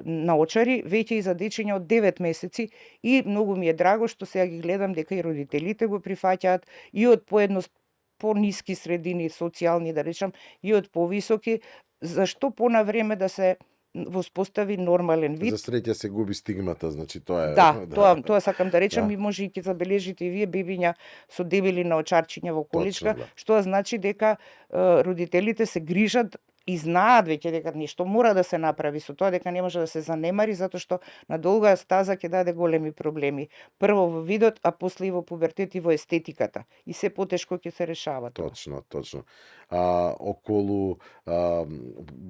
Speaker 2: наочари, веќе и за дечиња од 9 месеци, и многу ми е драго што сега ги гледам дека и родителите го прифаќаат и од пониски средини, социјални, да речам, и од повисоки, зашто понавреме да се воспостави нормален вид.
Speaker 1: За среќа се губи стигмата, значи тоа е.
Speaker 2: Да, тоа сакам да речам, и може и ќе забележите и вие бебиња со дебели наочарчиња во количка, што значи дека родителите се грижат и знаат веќе дека нешто мора да се направи со тоа, дека не може да се занемари, затоа што на долга стаза ќе даде големи проблеми. Прво во видот, а после и во пубертет и во естетиката. И се потешко ќе се решава тоа.
Speaker 1: Точно. Околу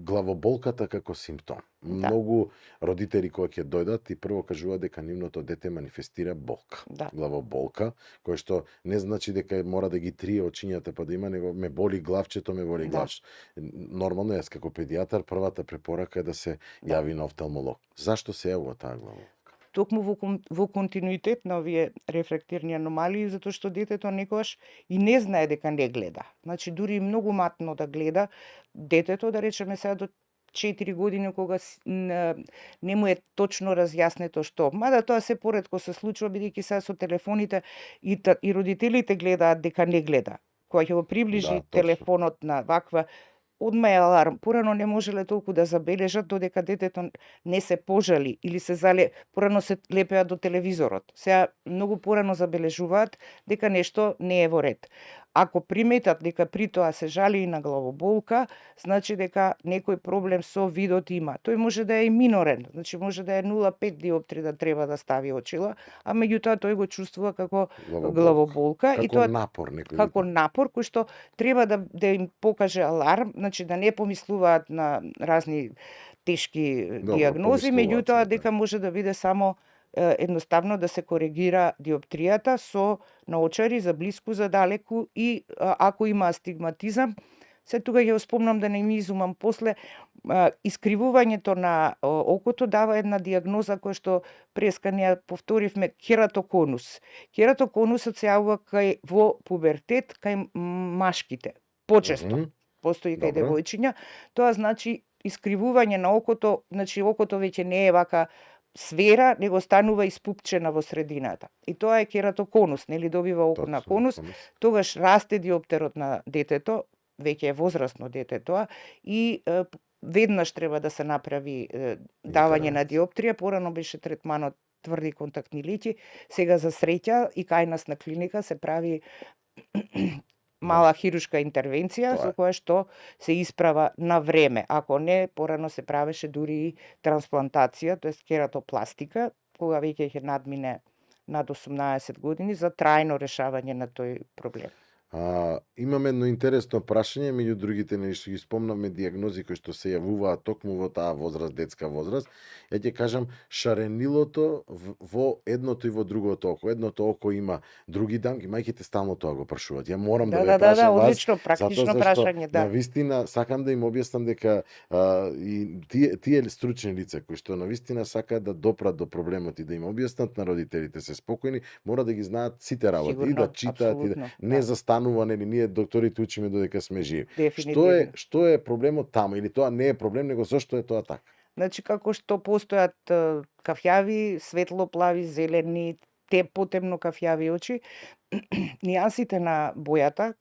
Speaker 1: главоболката како симптом. Многу родители кои ќе дојдат и прво кажуваат дека нивното дете манифестира болка. Главоболка, која што не значи дека мора да ги трие очињата па да има, него ме боли главчето, ме боли главчето. Нормално јас како педијатар првата препорака е да се јави на офталмолог. Зашто се јавува таа главоболка?
Speaker 2: токму во континуитет на овие рефрактирни аномалии, затоа што детето некогаш и не знае дека не гледа. Значи, дури и многу матно да гледа, детето, да речеме сега до 4 години, кога не му е точно разјаснето што. Мада тоа се поретко се случува, бидејќи сега со телефоните и родителите гледаат дека не гледа. Кога ќе го приближи
Speaker 1: точно.
Speaker 2: телефонот на ваква, одма е аларм. Порано не можеле толку да забележат додека детето не се пожали или порано се лепеат до телевизорот. Сега многу порано забележуваат дека нешто не е во ред. Ако приметат дека при тоа се жали и на главоболка, значи дека некој проблем со видот има. Тој може да е и минорен, значи може да е 0,5 диоптри да треба да стави очила, а меѓутоа тој го чувствува како главоболка
Speaker 1: како
Speaker 2: и тоа
Speaker 1: напор некој.
Speaker 2: како напор кој што треба да им покаже аларм, значи да не помислуваат на разни тешки диагнози, меѓутоа дека може да биде само едноставно да се коригира диоптријата со наочари за блиску, за далеку и ако има астигматизам, се тука ќе го спомнам да не ми изумам после, искривувањето на окото дава една диагноза која што преска не ја повторивме, кератоконус. Кератоконусот се јавува во пубертет кај машките, почесто. Постои кај девојчиња. Тоа значи искривување на окото, значи окото веќе не е вака сфера, него станува испупчена во средината. И тоа е кератоконус, нели добива око на конус, тогаш расте диоптерот на детето, веќе е возрасно дете тоа, и веднаш треба да се направи давање на диоптрија, порано беше третманот тврди контактни леќи, сега за среќа и кај нас на клиника се прави мала хирушка интервенција со која што се исправа на време. Ако не, порано се правеше дури и трансплантација, тоест кератопластика, кога веќе ќе надмине над 18 години за трајно решавање на тој проблем.
Speaker 1: Имаме едно интересно прашање, меѓу другите нешто ги спомнаме диагнози кои што се јавуваат токму во таа возраст, детска возраст. Ја ќе кажам шаренилото во едното и во другото око. Едното око има други дамки, мајките стално тоа го прашуваат. Ја морам да ве прашам вас.
Speaker 2: Одлично, практично прашање, да.
Speaker 1: Навистина сакам да им објаснам дека и тие стручни лица кои што навистина сакаат да допрат до проблемот и да им објаснат на родителите се спокојни, мора да ги знаат сите работи. Сигурно, и да читаат и да не застанува, нели ние докторите учиме додека сме живи. Што е проблемот таму или тоа не е проблем, него зошто е тоа така?
Speaker 2: Значи како што постојат кафјави, светлоплави, зелени, потемно кафјави очи, нијансите на бојата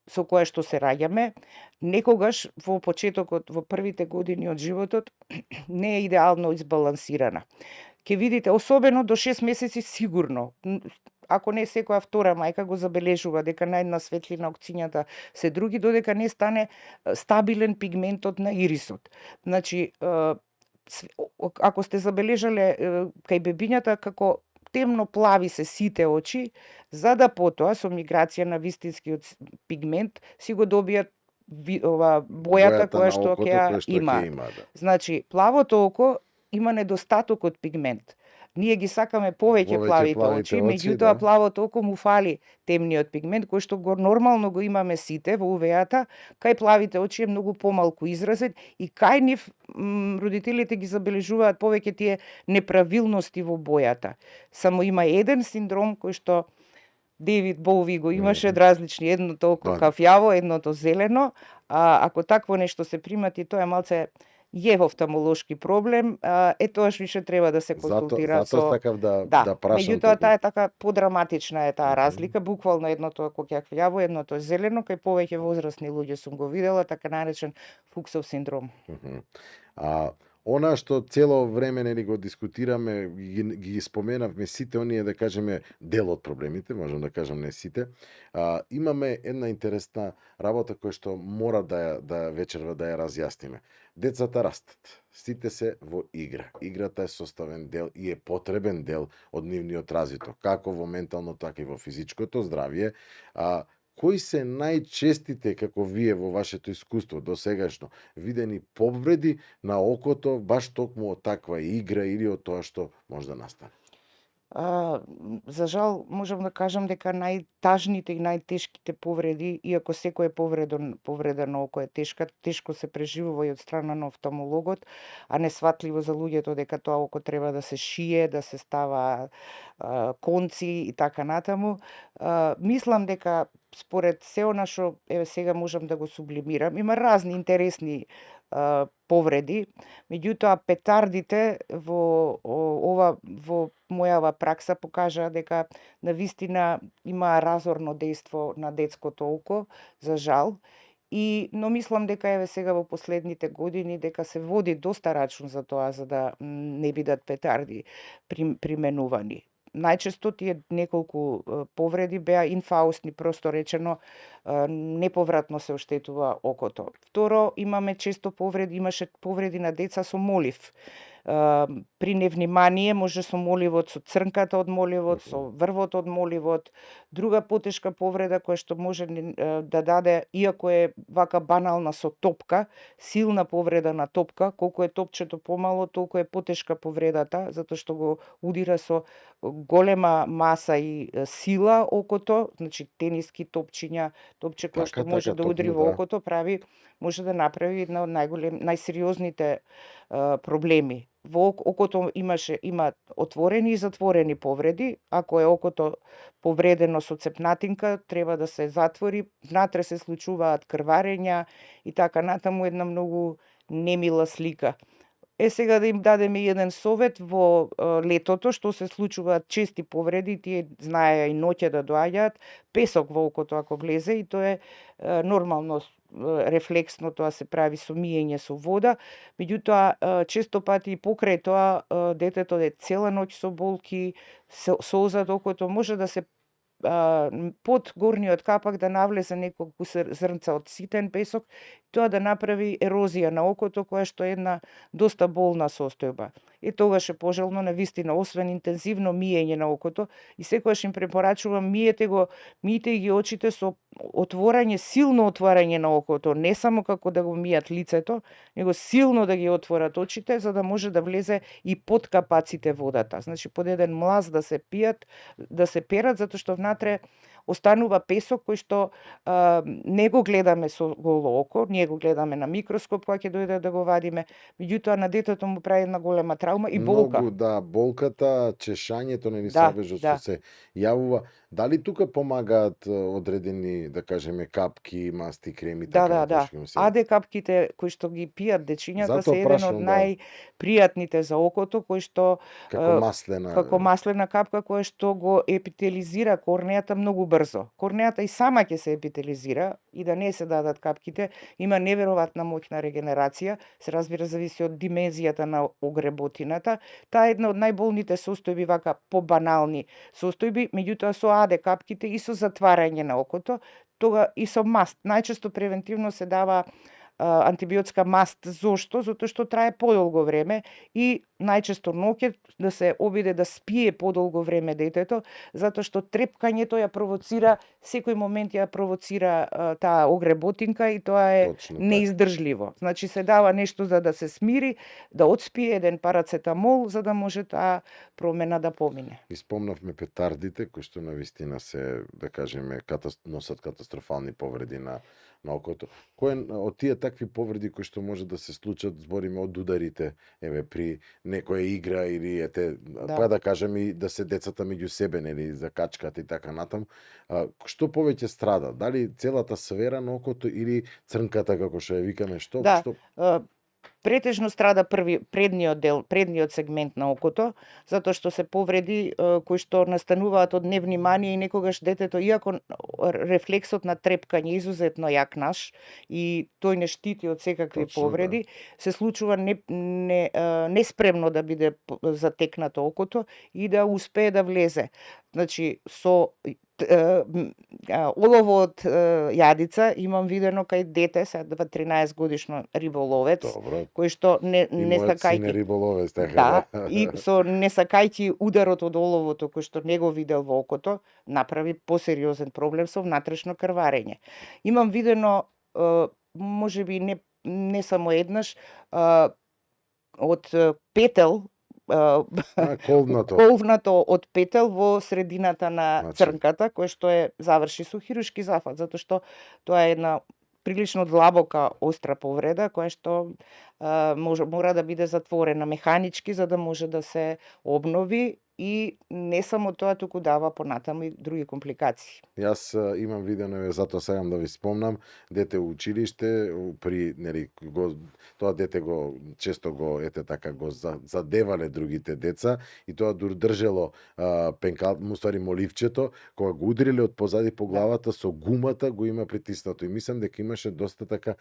Speaker 2: со која што се раѓаме, некогаш во почетокот, во првите години од животот, не е идеално избалансирана. Ке видите, особено до 6 месеци сигурно, ако не секоја втора мајка го забележува дека на една светлина окцињата се други, додека не стане стабилен пигментот на ирисот. Значи, ако сте забележале кај бебињата како темно плави се сите очи, за да потоа со миграција на вистинскиот пигмент си го добијат бојата која што ќе има. Значи, плавото око има недостаток од пигмент. Ние ги сакаме повеќе плавите очи, меѓутоа плавото око му фали темниот пигмент, кој што нормално го имаме сите во УВА-та, кај плавите очи е многу помалку изразен и кај нив родителите ги забележуваат повеќе тие неправилности во бојата. Само има еден синдром кој што Дейвид Боуи го имаше, различни, едното око кафјаво, едното зелено, ако такво нешто се примати, тоа е малце офталмолошки проблем, тоаш више треба да се консултира
Speaker 1: Затоа сакав да прашам.
Speaker 2: Меѓутоа таа е така подраматична е таа разлика, буквално едното око кафјаво, едното е зелено, кај повеќе возрастни луѓе сум го видела, така наречен Фуксов синдром.
Speaker 1: Она што цело време нели го дискутираме, ги споменавме сите оние, да кажеме, дел од проблемите, можам да кажам не сите. Имаме една интересна работа која што мора да вечерва да ја разјасниме. Децата растат. Сите се во игра. Играта е составен дел и е потребен дел од нивниот развиток, како во ментално, така и во физичкото здравје. Кои се најчестите, како вие во вашето искуство досегашно, видени повреди на окото баш токму од таква игра или од тоа што може да настане?
Speaker 2: За жал можам да кажам дека најтажните и најтешките повреди, иако секој повреда на око е тешка, тешко се преживува и од страна на офталмологот, а несватливо за луѓето дека тоа око треба да се шие, да се става конци и така натаму. Мислам дека според се она што еве сега можам да го сублимирам, има разни интересни повреди, меѓутоа петардите во мојава пракса покажаа дека навистина има разорно дејство на детското око, за жал. Но мислам дека еве сега во последните години дека се води доста рачун за тоа за да не бидат петарди применувани. Најчесто тие неколку повреди беа инфаустни, просто речено, неповратно се оштетува окото. Второ, имаше повреди на деца со молив. При невнимание може со моливот, со црнката од моливот, со врвот од моливот. Друга потешка повреда која што може да даде, иако е вака банална, со топка, силна повреда на топка, колку е топчето помало, толку е потешка повредата, затоа што го удира со голема маса и сила окото, значи тениски топчиња, топче кој што може да удри во окото, може да направи една од најсериозните проблеми. Во окото има отворени и затворени повреди. Ако е окото повредено со цепнатинка, треба да се затвори. Внатре се случуваат крварења и така натаму, една многу немила слика. Сега да им дадеме еден совет во летото, што се случуваат чести повреди, тие знаеа и ноќе да доаѓаат, песок во окото ако влезе, и тоа е нормално, рефлексно, тоа се прави со миење со вода, меѓутоа често пати и покрај тоа детето е цела ноќ со болки, солзат окото, може да се под горниот капак да навлезе неколку зрнца од ситен песок, тоа да направи ерозија на окото, која што е една доста болна состојба. Тогаш е пожелно навистина, освен интензивно миење на окото, и секогаш им препорачувам миете ги очите со силно отворање на окото, не само како да го мијат лицето, него силно да ги отворат очите, за да може да влезе и под капаците водата. Значи под еден млаз да се перат, затоа што внатре останува песок кој што не го гледаме со голо око, ние го гледаме на микроскоп кога ќе дојде да го вадиме, меѓутоа на детето му прави една голема травма и болка.
Speaker 1: Многу, да, болката, чешањето, сабежот што се јавува. Дали тука помагаат одредени, да кажеме, капки, масти, креми, така натаму?
Speaker 2: Аде капките кои што ги пијат дечињата се еден од најпријатните за окото, кои што како маслена капка која што го епителизира корнејата многу брзо. Корнејата и сама ќе се епителизира и да не се дадат капките, има неверојатна моќ на регенерација, се разбира зависи од димензијата на огреботината. Таа е една од најболните состојби, вака побанални состојби, меѓутоа со аде капките и со затварање на окото, тога и со маст. Најчесто превентивно се дава антибиотска маст. Зошто? Затоа што трае подолго време и најчесто ноќе да се обиде да спие подолго време детето, затоа што трепкањето ја провоцира, секој момент ја провоцира таа огреботинка и тоа е неиздржливо. Значи се дава нешто за да се смири, да отспие, еден парацетамол, за да може таа промена да помине.
Speaker 1: Испомнавме петардите, кои што навистина се, да кажеме, носат катастрофални повреди на окото. Кој од тие такви повреди кои што може да се случат, збориме од ударите, еве при некоја игра или па да кажеме и да се децата меѓу себе, нели, закачкат и така натаму, што повеќе страда? Дали целата сфера на окото или црнката, како што ја викаме, што?
Speaker 2: Претежно страда предниот сегмент на окото, затоа што се повреди кои што настануваат од невнимание и некогаш детето, иако рефлексот на трепкање изузетно јак наш и тој не штити од секакви повреди, се случува неспремно да биде затекнато окото и да успее да влезе. Значи, со олово од јадица имам видено кај дете, сега 13 годишно риболовец, кој што не сакајќи
Speaker 1: риболовец,
Speaker 2: и со не сакајќи ударот од оловото кој што не го видел во окото, направи посериозен проблем со внатрешно крварење. Имам видено можеби не само еднаш од петел
Speaker 1: колвнато.
Speaker 2: колвнато од петел во средината на
Speaker 1: Значи.
Speaker 2: црнката, кој што заврши со хирушки зафат, затоа што тоа е една прилично длабока остра повреда која што мора да биде затворена механички за да може да се обнови и не само тоа, туку дава понатаму и други компликации.
Speaker 1: Јас имам видено, затоа сакам да ви спомнам, дете у училиште при тоа дете го често го задевале другите деца и тоа држело пенкал, муствари моливчето, кога го удриле од позади по главата со гумата го има притиснато и мислам дека имаше доста така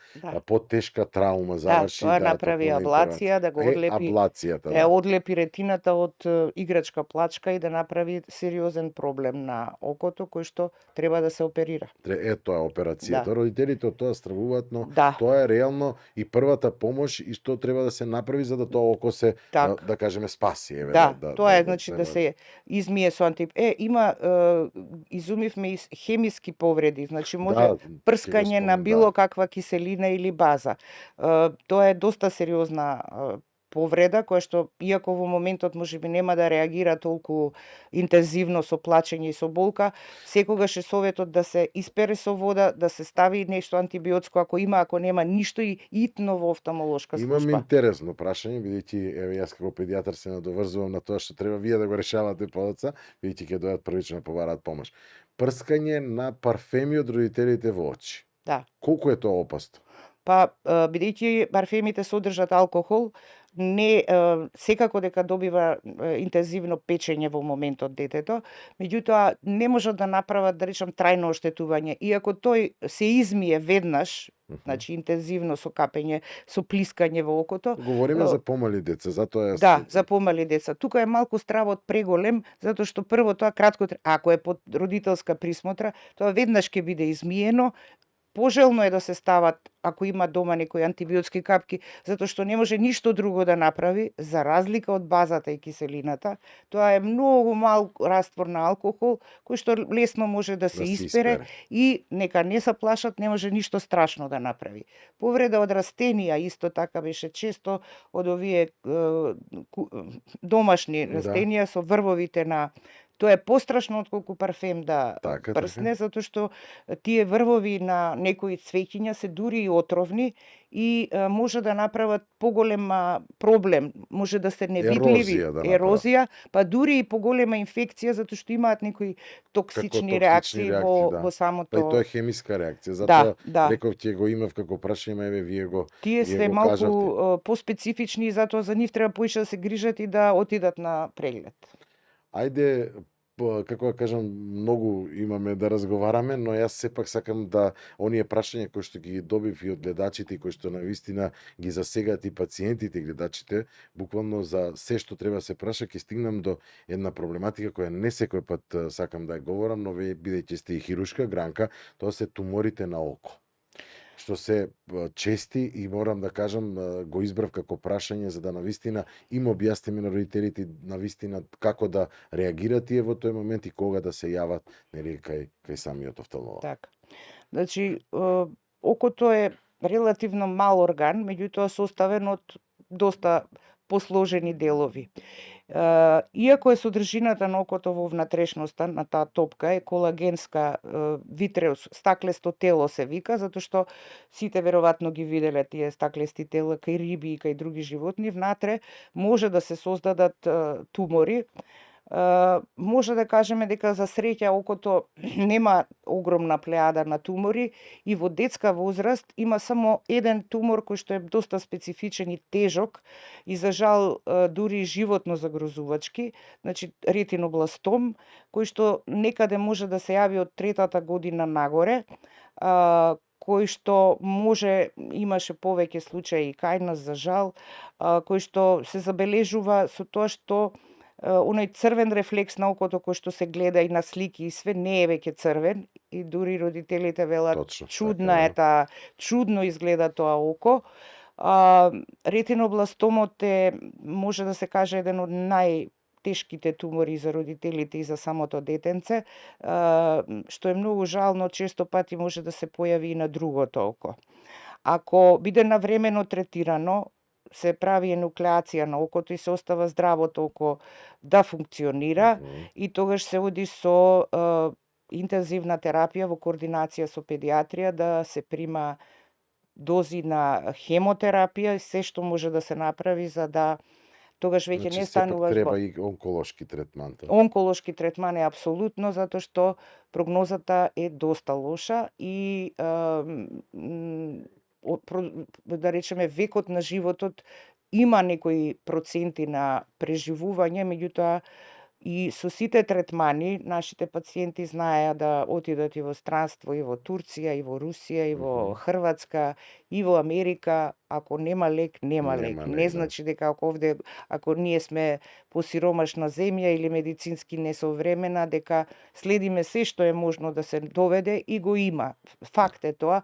Speaker 1: потешка траума заврши.
Speaker 2: Тоа направи аблација да го одлепи.
Speaker 1: Аблацијата,
Speaker 2: одлепи ретината од играчка плачка и да направи сериозен проблем на окото кој што треба да се оперира.
Speaker 1: Тоа е операцијата. Родителите од тоа стравуваат, но
Speaker 2: Да.
Speaker 1: тоа е реално и првата помош и што треба да се направи за да тоа око се да кажеме спаси.
Speaker 2: Тоа е значи да се измие со има изумивме и хемиски повреди, значи може прскање на било каква киселина или база. Тоа е доста сериозна повреда која што иако во моментот можеби нема да реагира толку интензивно со плачење и со болка, секогаш е советот да се испере со вода, да се стави нешто антибиотско ако има, ако нема ништо и итно во офталмолошка служба.
Speaker 1: Имам интересно прашање, бидејќи јас како педијатар се надоврзувам на тоа што треба вие да го решавате подоцна, бидејќи ќе дојдат првично побараат помош. Прскање на парфеми од родителите во очи.
Speaker 2: Да.
Speaker 1: Колку е тоа опасно?
Speaker 2: Па бидејќи парфемите содржат алкохол, не секако дека добива интензивно печење во моментот детето, меѓутоа не можат да направат, да речам, трајно оштетување. Иако тој се измие веднаш, значи интензивно со капење, со плискање во окото.
Speaker 1: Говориме за помали деца, затоа е.
Speaker 2: Да, за помали деца. Тука е малку стравот преголем, затоа што прво тоа кратко, ако е под родителска присмотра, тоа веднаш ќе биде измиено. Пожелно е да се стават, ако има дома некои антибиотски капки, затоа што не може ништо друго да направи, за разлика од базата и киселината. Тоа е многу мал раствор на алкохол, кој што лесно може да се испере и нека не се плашат, не може ништо страшно да направи. Повреда од растенија исто така беше често од овие домашни растенија со врвовите на. Тоа е пострашно отколку парфем да прсне, затоа што тие врвови на некои цвеќиња се дури и отровни и може да направат поголем проблем, може да се невидливи, ерозија, па дури и поголема инфекција, затоа што имаат некои токсични реакции во самото.
Speaker 1: Па и тоа е хемиска реакција, затоа реков ќе го имав како прашање, еве вие го
Speaker 2: тие се малку поспецифични и затоа за нив треба поише да се грижат и да отидат на преглед.
Speaker 1: Ајде, како да кажам, многу имаме да разговараме, но јас сепак сакам да оние прашања кои што ги добив и од гледачите и кои што навистина ги засегаат и пациентите и гледачите, буквално за се што треба се праша, ќе стигнам до една проблематика која не секој пат сакам да ја говорам, но бидејќи сте и хирушка гранка, тоа се туморите на око. Што се чести и морам да кажам, го избрав како прашање за да навистина им објасниме на родителите навистина како да реагираат тие во тој момент и кога да се јават кај самиот офталмолог.
Speaker 2: Така. Значи, окото е релативно мал орган, меѓутоа составен од доста посложени делови. Иако е содржината на окото во внатрешноста на таа топка е колагенска витреус, стаклесто тело се вика, затоа што сите веројатно ги виделе тие стаклести тела кај риби и кај други животни, внатре може да се создадат тумори. Може да кажеме дека за среќа окото нема огромна плејада на тумори и во детска возраст има само еден тумор кој што е доста специфичен и тежок и за жал дури животно загрозувачки, значи ретинобластом, кој што некаде може да се јави од 3-та година нагоре, кој што имаше повеќе случаи кај нас за жал, кој што се забележува со тоа што оној црвен рефлекс на окото кој што се гледа и на слики и све не е веќе црвен и дури родителите велат чудна е таа, чудно изгледа тоа око. Ретинобластомот може да се каже еден од најтешките тумори за родителите и за самото детенце, што е многу жално, често пати може да се појави и на другото око. Ако биде навремено третирано, се прави енуклеација на окото и се остава здравото око да функционира и тогаш се оди со интензивна терапија во координација со педиатрија да се прима дози на хемотерапија и се што може да се направи за да тогаш веќе
Speaker 1: Значи,
Speaker 2: не
Speaker 1: сепак
Speaker 2: станува
Speaker 1: треба и онколошки третман.
Speaker 2: онколошки третман е апсолутно затоа што прогнозата е доста лоша и да речеме векот на животот има некои проценти на преживување, меѓутоа и со сите третмани нашите пациенти знаеа да отидат и во странство, и во Турција, и во Русија, и во Хрватска, и во Америка. Ако нема лек, нема лек. Не
Speaker 1: да.
Speaker 2: значи дека ако ние сме посиромашна земја или медицински несовремена, дека следиме се што е можно да се доведе и го има. Факт е тоа.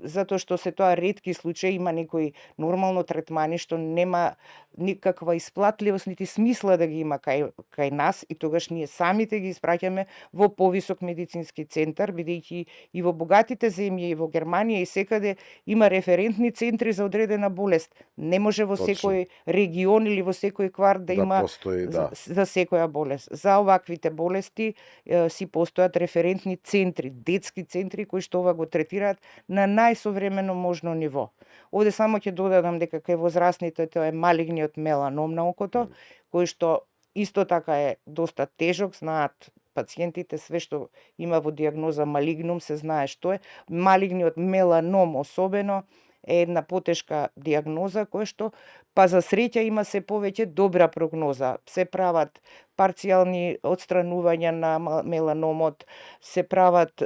Speaker 2: Затоа што се тоа ретки случаи, има некои нормално третмани што нема никаква исплатливост нити смисла да ги има кај нас и тогаш ние самите ги испраќаме во повисок медицински центар, бидејќи и во богатите земји, и во Германија и секаде има референтни центри за одредена болест. Не може во секој регион или во секој кварт да има
Speaker 1: постои,
Speaker 2: за секоја болест. За оваквите болести си постојат референтни центри, детски центри кои што ова го третираат на најсовремено можно ниво. Овде само ќе додадам дека кај возрастните тоа е малигниот меланом на окото, кој што исто така е доста тежок, знаат пациентите све што има во дијагноза малигнум се знае што е. Малигниот меланом особено е една потешка дијагноза која што па за среќа има се повеќе добра прогноза. Се прават парцијални отстранувања на меланомот, се прават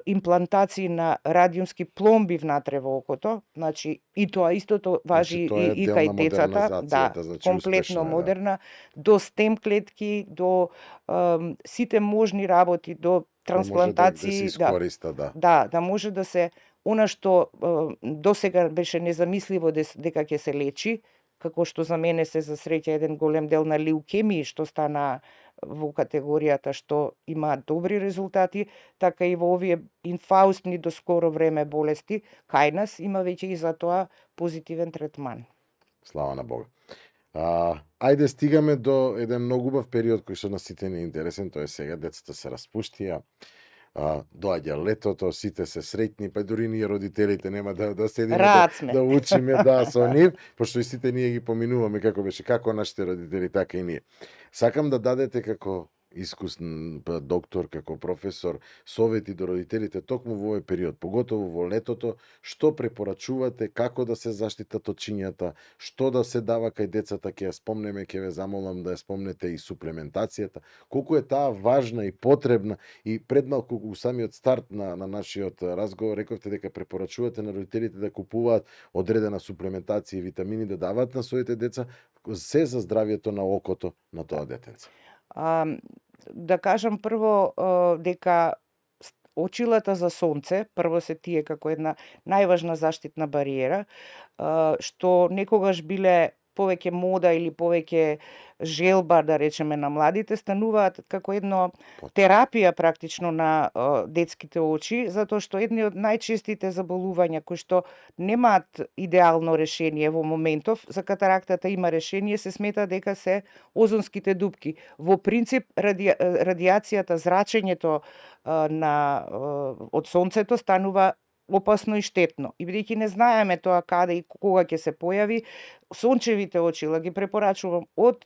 Speaker 2: имплантации на радиумски пломби внатре во окото, значи и тоа истото важи и кај децата, да,
Speaker 1: значи,
Speaker 2: комплетно модерна, до стем клетки, до сите можни работи, до трансплантации,
Speaker 1: да се искориста,
Speaker 2: да може да се она што досега беше незамисливо дека ќе се лечи, како што за мене се за среќа еден голем дел на леукемии што стана во категоријата што има добри резултати, така и во овие инфаустни до скоро време болести, кај нас има веќе и за тоа позитивен третман.
Speaker 1: Слава на Бога. Ајде стигаме до еден многу убав период кој што на сите не е интересен, тоа е сега, децата се распуштија, доаѓа летото, сите се среќни, па дури ние родителите нема да седиме да учиме со нив, пошто и сите ние ги поминуваме како беше, како нашите родители, така и ние. Сакам да дадете како искусен доктор, како професор, совети до родителите токму во овој период, поготово во летото, што препорачувате, како да се заштитат очињата, што да се дава кај децата, ќе ја спомнеме, ќе ве замолам да ја спомнете и суплементацијата, колку е таа важна и потребна и пред малку у самиот старт на нашиот разговор рековте дека препорачувате на родителите да купуваат одредена суплементација и витамини да даваат на своите деца, се за здравието на окото на тоа детенце.
Speaker 2: Да кажам прво дека очилата за сонце, прво се тие како една најважна заштитна бариера, што некогаш биле повеќе мода или повеќе желба, да речеме, на младите, стануваат како едно терапија практично на детските очи, затоа што едни од најчестите заболувања кои што немаат идеално решение во моментов, за катарактата има решение, се смета дека се озонските дупки. Во принцип, радиацијата, зрачењето од сонцето станува опасно и штетно. И бидејќи не знаеме тоа каде и кога ќе се појави, сончевите очила ги препорачувам од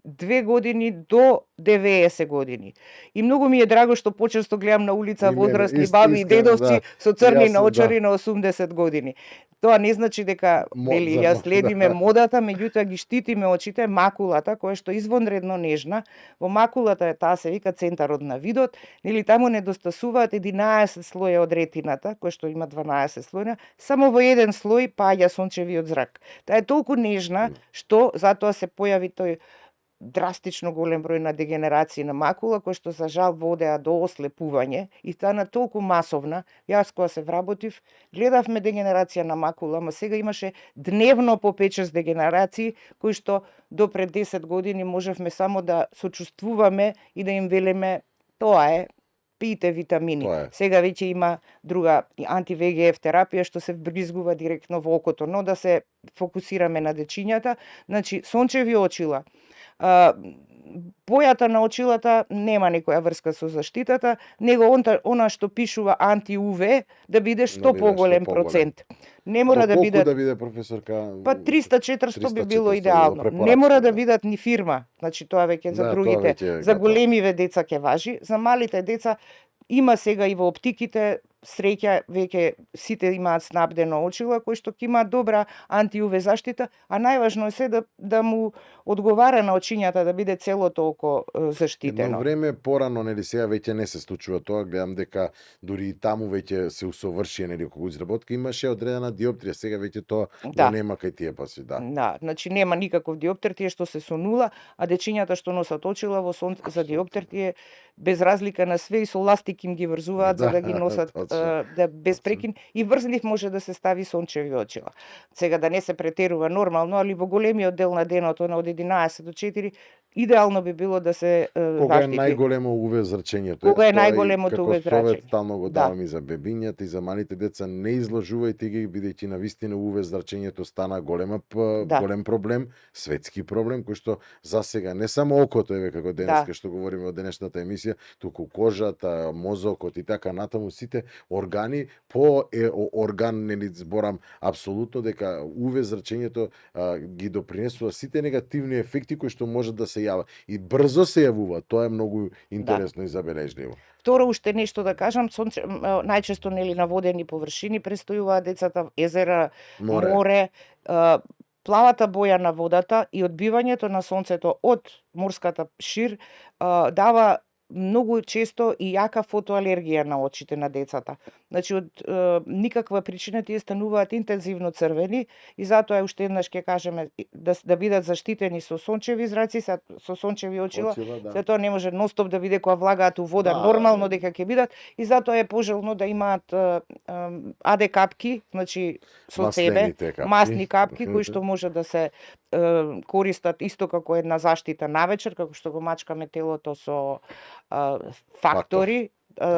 Speaker 2: 2 години до 90 години. И многу ми е драго што почесто гледам на улица возрастни баби и дедовци со црни наочари на 80 години. Тоа не значи дека ја следиме модата, меѓутоа ги штитиме очите, макулата која што извонредно нежна. Во макулата таа се вика центарот на видот, нели таму недостасуваат 11 слоја од ретината, која што има 12 слоја, само во еден слој паѓа сончевиот зрак. Таа е толку нежна што затоа се појави тој драстично голем број на дегенерации на макула, кои што за жал водеа до ослепување и стана толку масовна. Јас кога се вработив, гледавме дегенерација на макула, ама сега имаше дневно по 5-6 дегенерации, кои што до пред 10 години можевме само да сочувствуваме и да им велиме тоа е пиете витамини.
Speaker 1: Тоа е.
Speaker 2: Сега веќе има друга анти-ВГФ терапија што се вбризгува директно во окото, но да се фокусираме на дечињата. Значи, сончеви очила. Бојата на очилата нема никоја врска со заштитата, него она што пишува анти-УВ да биде што поголем процент. Не мора да биде
Speaker 1: да биде професорка?
Speaker 2: Па 300-400 би било
Speaker 1: 300-400
Speaker 2: идеално.
Speaker 1: препорачено,
Speaker 2: Не мора да
Speaker 1: да.
Speaker 2: бидат ни фирма. Значи тоа веќе за
Speaker 1: Да, тоа
Speaker 2: другите,
Speaker 1: веќе
Speaker 2: за
Speaker 1: готово.
Speaker 2: големиве деца ќе важи, за малите деца има сега и во оптиките, среќа веќе сите имаат снабдено очила кои што ќе имаат добра анти-УВ заштита, а најважно е се да му одговара на очињата да биде целото око
Speaker 1: Едно
Speaker 2: заштитено.
Speaker 1: време порано, нели, сега веќе не се случува тоа, гледам дека дури и таму веќе се усоврши, нели, кога изработка имаше одредена диоптрија, сега веќе тоа
Speaker 2: Да.
Speaker 1: го нема кај тие паси, да.
Speaker 2: Да, значи нема никаков диоптер, тие што се со нула, а дечињата што носат очила во за диоптер тие без разлика на све и со ластик им ги врзуваат за да ги носат
Speaker 1: точно.
Speaker 2: да без прекин и врз нив може да се стави сончеви очила. Сега да не се претерува нормално, али во големиот дел на денот од 11 до 4 идеално би било да се
Speaker 1: Кога е
Speaker 2: заштити.
Speaker 1: најголемо УВ зрачењето?
Speaker 2: Кога е
Speaker 1: Тоа и
Speaker 2: најголемото
Speaker 1: како
Speaker 2: UV
Speaker 1: совет
Speaker 2: зрачење.
Speaker 1: стално го
Speaker 2: Да.
Speaker 1: давам и за бебињата и за малите деца, не изложувајте ги бидејќи на вистина УВ зрачењето стана
Speaker 2: Да.
Speaker 1: голем проблем, светски проблем кој што засега не само окото еве како денеска
Speaker 2: Да.
Speaker 1: што говориме во денешната емисија, туку кожата, мозокот и така натаму сите органи орган нели зборам апсолутно дека УВ зрачењето ги допринесува сите негативни ефекти кои што може да се јава и брзо се јавува. Тоа е многу интересно и забележливо.
Speaker 2: Второ, уште нешто да кажам, најчесто нели на водени површини престојуваат децата, езера, море, плавата боја на водата и одбивањето на сонцето од морската шир дава многу често и јака фотоалергија на очите на децата. Значи од никаква причина тие стануваат интензивно црвени и затоа уште еднаш ќе кажеме да бидат заштитени со сончеви зраци, со сончеви очила.
Speaker 1: Да.
Speaker 2: Се тоа не може ностоп да биде кога влагаат у вода,
Speaker 1: Да,
Speaker 2: нормално
Speaker 1: да.
Speaker 2: дека ќе бидат и затоа е пожелно да имаат АД капки, значи со себе,
Speaker 1: Маслените капки.
Speaker 2: масни капки кои што може да се користат исто како една заштита навечер, како што го мачкаме телото со фактори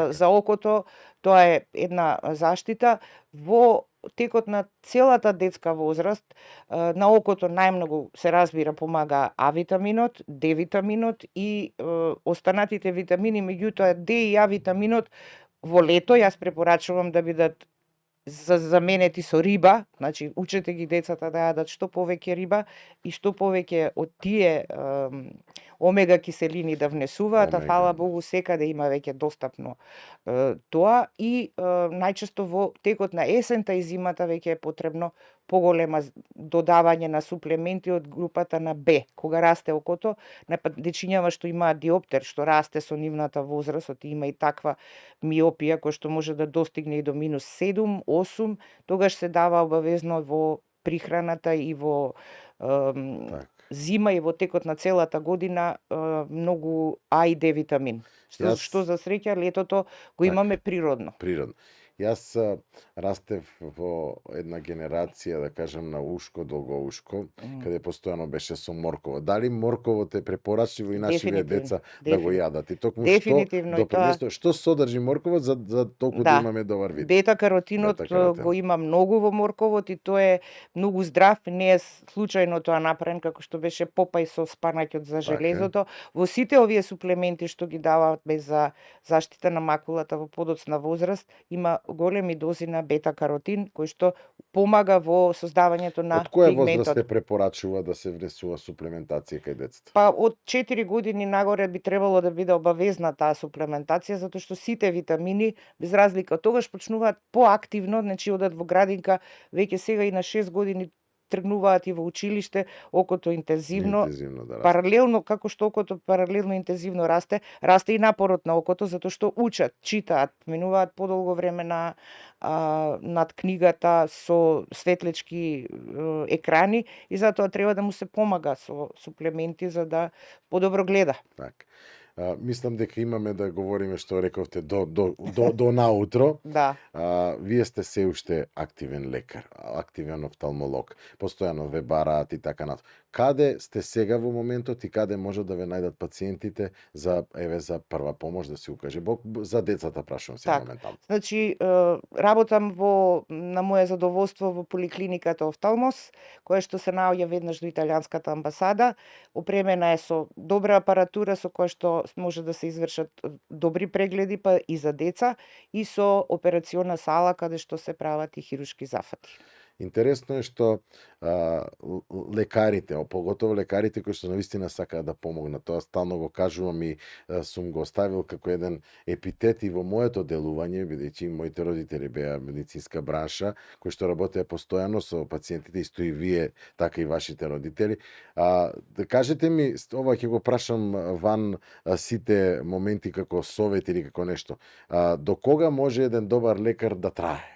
Speaker 2: за окото, тоа е една заштита. Во текот на целата детска возраст на окото најмногу се разбира помага А витаминот, Д витаминот и останатите витамини, меѓутоа Д и А витаминот во лето јас препорачувам да бидат заменети со риба, значи учете ги децата да јадат што повеќе риба и што повеќе од тие омега киселини да внесуваат, а фала Богу секаде има веќе достапно тоа и најчесто во текот на есента и зимата веќе е потребно поголема додавање на суплементи од групата на Б. Кога расте окото, на дечињава што имаат диоптер, што расте со нивната возраст, има и таква миопија која што може да достигне и до -7, 8, тогаш се дава обавезно во прихраната и во зима и во текот на целата година многу А и Д витамин. Што за среќа летото го имаме природно.
Speaker 1: Јас растев во една генерација, да кажам, на ушко, долгоушко, каде постојано беше со морково. Дали морково те препорачливо и нашиве деца да го јадат? И токму што содржи морковот за толку да имаме добар вид?
Speaker 2: Бета-каротинот го има многу во морковот и тоа е многу здрав, не е случајно тоа направен како што беше Попај со спанаќот за железото. Во сите овие суплементи што ги даваат за заштита на макулата во подоцна возраст има големи дози на бета-каротин кој што помага во создавањето на
Speaker 1: пигментот. Од која
Speaker 2: пигментот.
Speaker 1: возраст се препорачува да се внесува суплементација кај децата?
Speaker 2: Па од 4 години нагоре би требало да биде обавезна таа суплементација затоа што сите витамини без разлика од тогаш почнуваат поактивно, значи одат во градинка веќе сега и на 6 години тргнуваат и во училиште, окото интензивно
Speaker 1: да
Speaker 2: паралелно, како што окото паралелно интензивно расте и напорот на окото, затоа што учат, читаат, минуваат подолго време над книгата со светлички екрани и затоа треба да му се помага со суплементи за да подобро гледа.
Speaker 1: Так. Мислам дека имаме да говориме што рековте до наутро.
Speaker 2: Да.
Speaker 1: Вие сте се уште активен лекар, активен офталмолог. Постојано ве бараат и така натаму. Каде сте сега во моментот и каде може да ве најдат пациентите за прва помош да се укаже? За децата прашувам се моментално.
Speaker 2: Значи, работам на моје задоволство во поликлиниката Офталмос, која што се наоѓа веднаш до италијанската амбасада. Опремена е со добра апаратура со која што може да се извршат добри прегледи па и за деца и со операциона сала каде што се прават и хируршки зафати.
Speaker 1: Интересно е што лекарите, поготово лекарите кои што навистина сакаат да помогнат, тоа стално го кажувам и сум го оставил како еден епитет и во моето делување, бидејќи моите родители беа медицинска бранша, кои што работеа постојано со пациентите, исто и вие, така и вашите родители. Да кажете ми, ова ќе го прашам ван сите моменти како совет или како нешто. До кога може еден добар лекар да трае?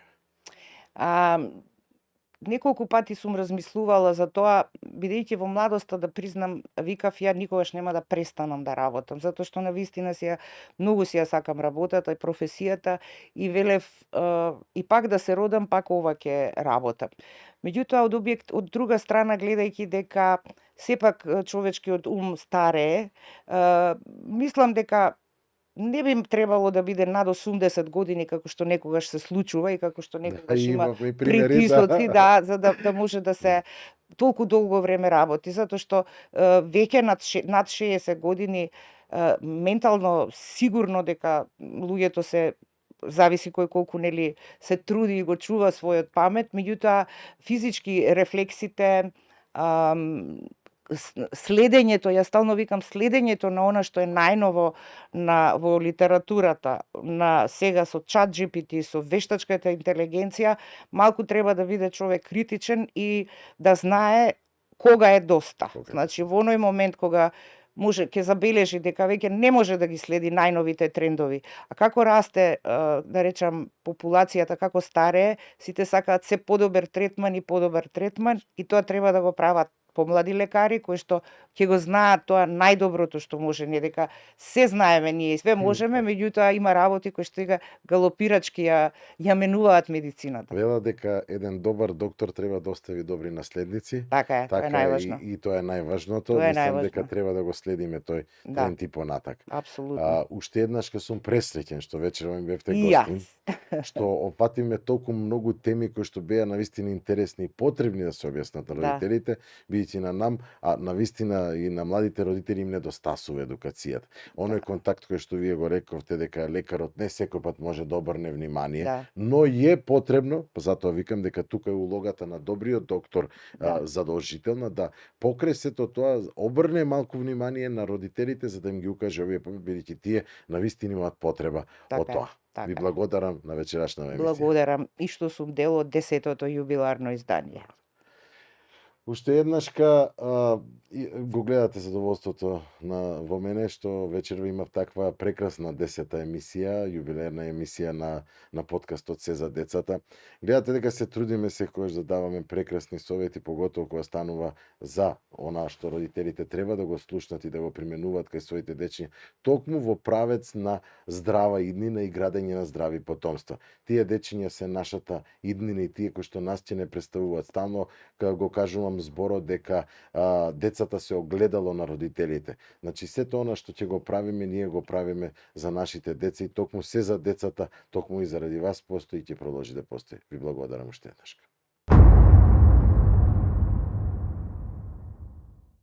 Speaker 2: Неколку пати сум размислувала за тоа, бидејќи во младоста, да признам, викав ја никогаш нема да престанам да работам, затоа што навистина многу си ја сакам работата и професијата и велев и пак да се родам, пак ова ќе работам. Меѓутоа, од друга страна, гледајќи дека сепак човечкиот ум старее, мислам дека не би требало да биде над 80 години како што некогаш се случува и како што некогаш има притисоци, за да може да се толку долго време работи, затоа што веќе над 60 години ментално сигурно дека луѓето се зависи кој колку нели се труди и го чува својот памет, меѓутоа физички рефлексите, следењето, ја стално викам, следењето на она што е најново во литературата, на сега со ChatGPT, со вештачката интелигенција, малку треба да биде човек критичен и да знае кога е доста. Значи, во оној момент кога ќе забележи дека веќе не може да ги следи најновите трендови. А како расте, да речам, популацијата, како старее, сите сакаат се подобар третман и тоа треба да го прават помлади лекари кои што ќе го знаат тоа најдоброто што може, не дека се знаеме ние и све можеме, меѓутоа има работи кои што галопирачки ја менуваат медицината.
Speaker 1: Вела дека еден добар доктор треба да остави добри наследници.
Speaker 2: Така е, тоа е најважно.
Speaker 1: И тоа е најважното. Мислам дека треба да го следиме тој тренд и понатак.
Speaker 2: Апсолутно.
Speaker 1: Уште еднаш ке сум пресреќен што вечерва ми бевте гостин, што опатиме толку многу теми кои што беа навистина интересни и потребни да се објаснат на родителите, бидејќи на нам, а навистина и на младите родители им недостасува едукацијата. Оној контакт кој што вие го рековте дека лекарот не секој пат може да обрне внимание, но е потребно, затоа викам дека тука е улогата на добриот доктор задолжителна да покрај сето тоа обрне малку внимание на родителите за да им ги укаже овие помош, бидејќи тие навистина имаат потреба од тоа. Ви благодарам на вечерашната емисија.
Speaker 2: Благодарам и што сум дел од 10-тото јубиларно издание.
Speaker 1: Уште еднашка го гледате задоволството во мене што вечерва имав таква прекрасна 10-та емисија, јубилерна емисија на подкастот Се за децата. Гледате дека се трудиме секогаш да даваме прекрасни совети, поготово кога станува за она што родителите треба да го слушнат и да го применуваат кај своите дечиња, токму во правец на здрава иднина и градење на здрави потомства. Тие дечиња се нашата иднина и тие кои што нас ќе не представуваат. Стално го кажувам зборот дека децата се огледало на родителите. Значи сето она што ќе го правиме, ние го правиме за нашите деца и токму Се за децата, токму и заради вас постои и ќе продолжи да постои. Ви благодарам уште еднаш.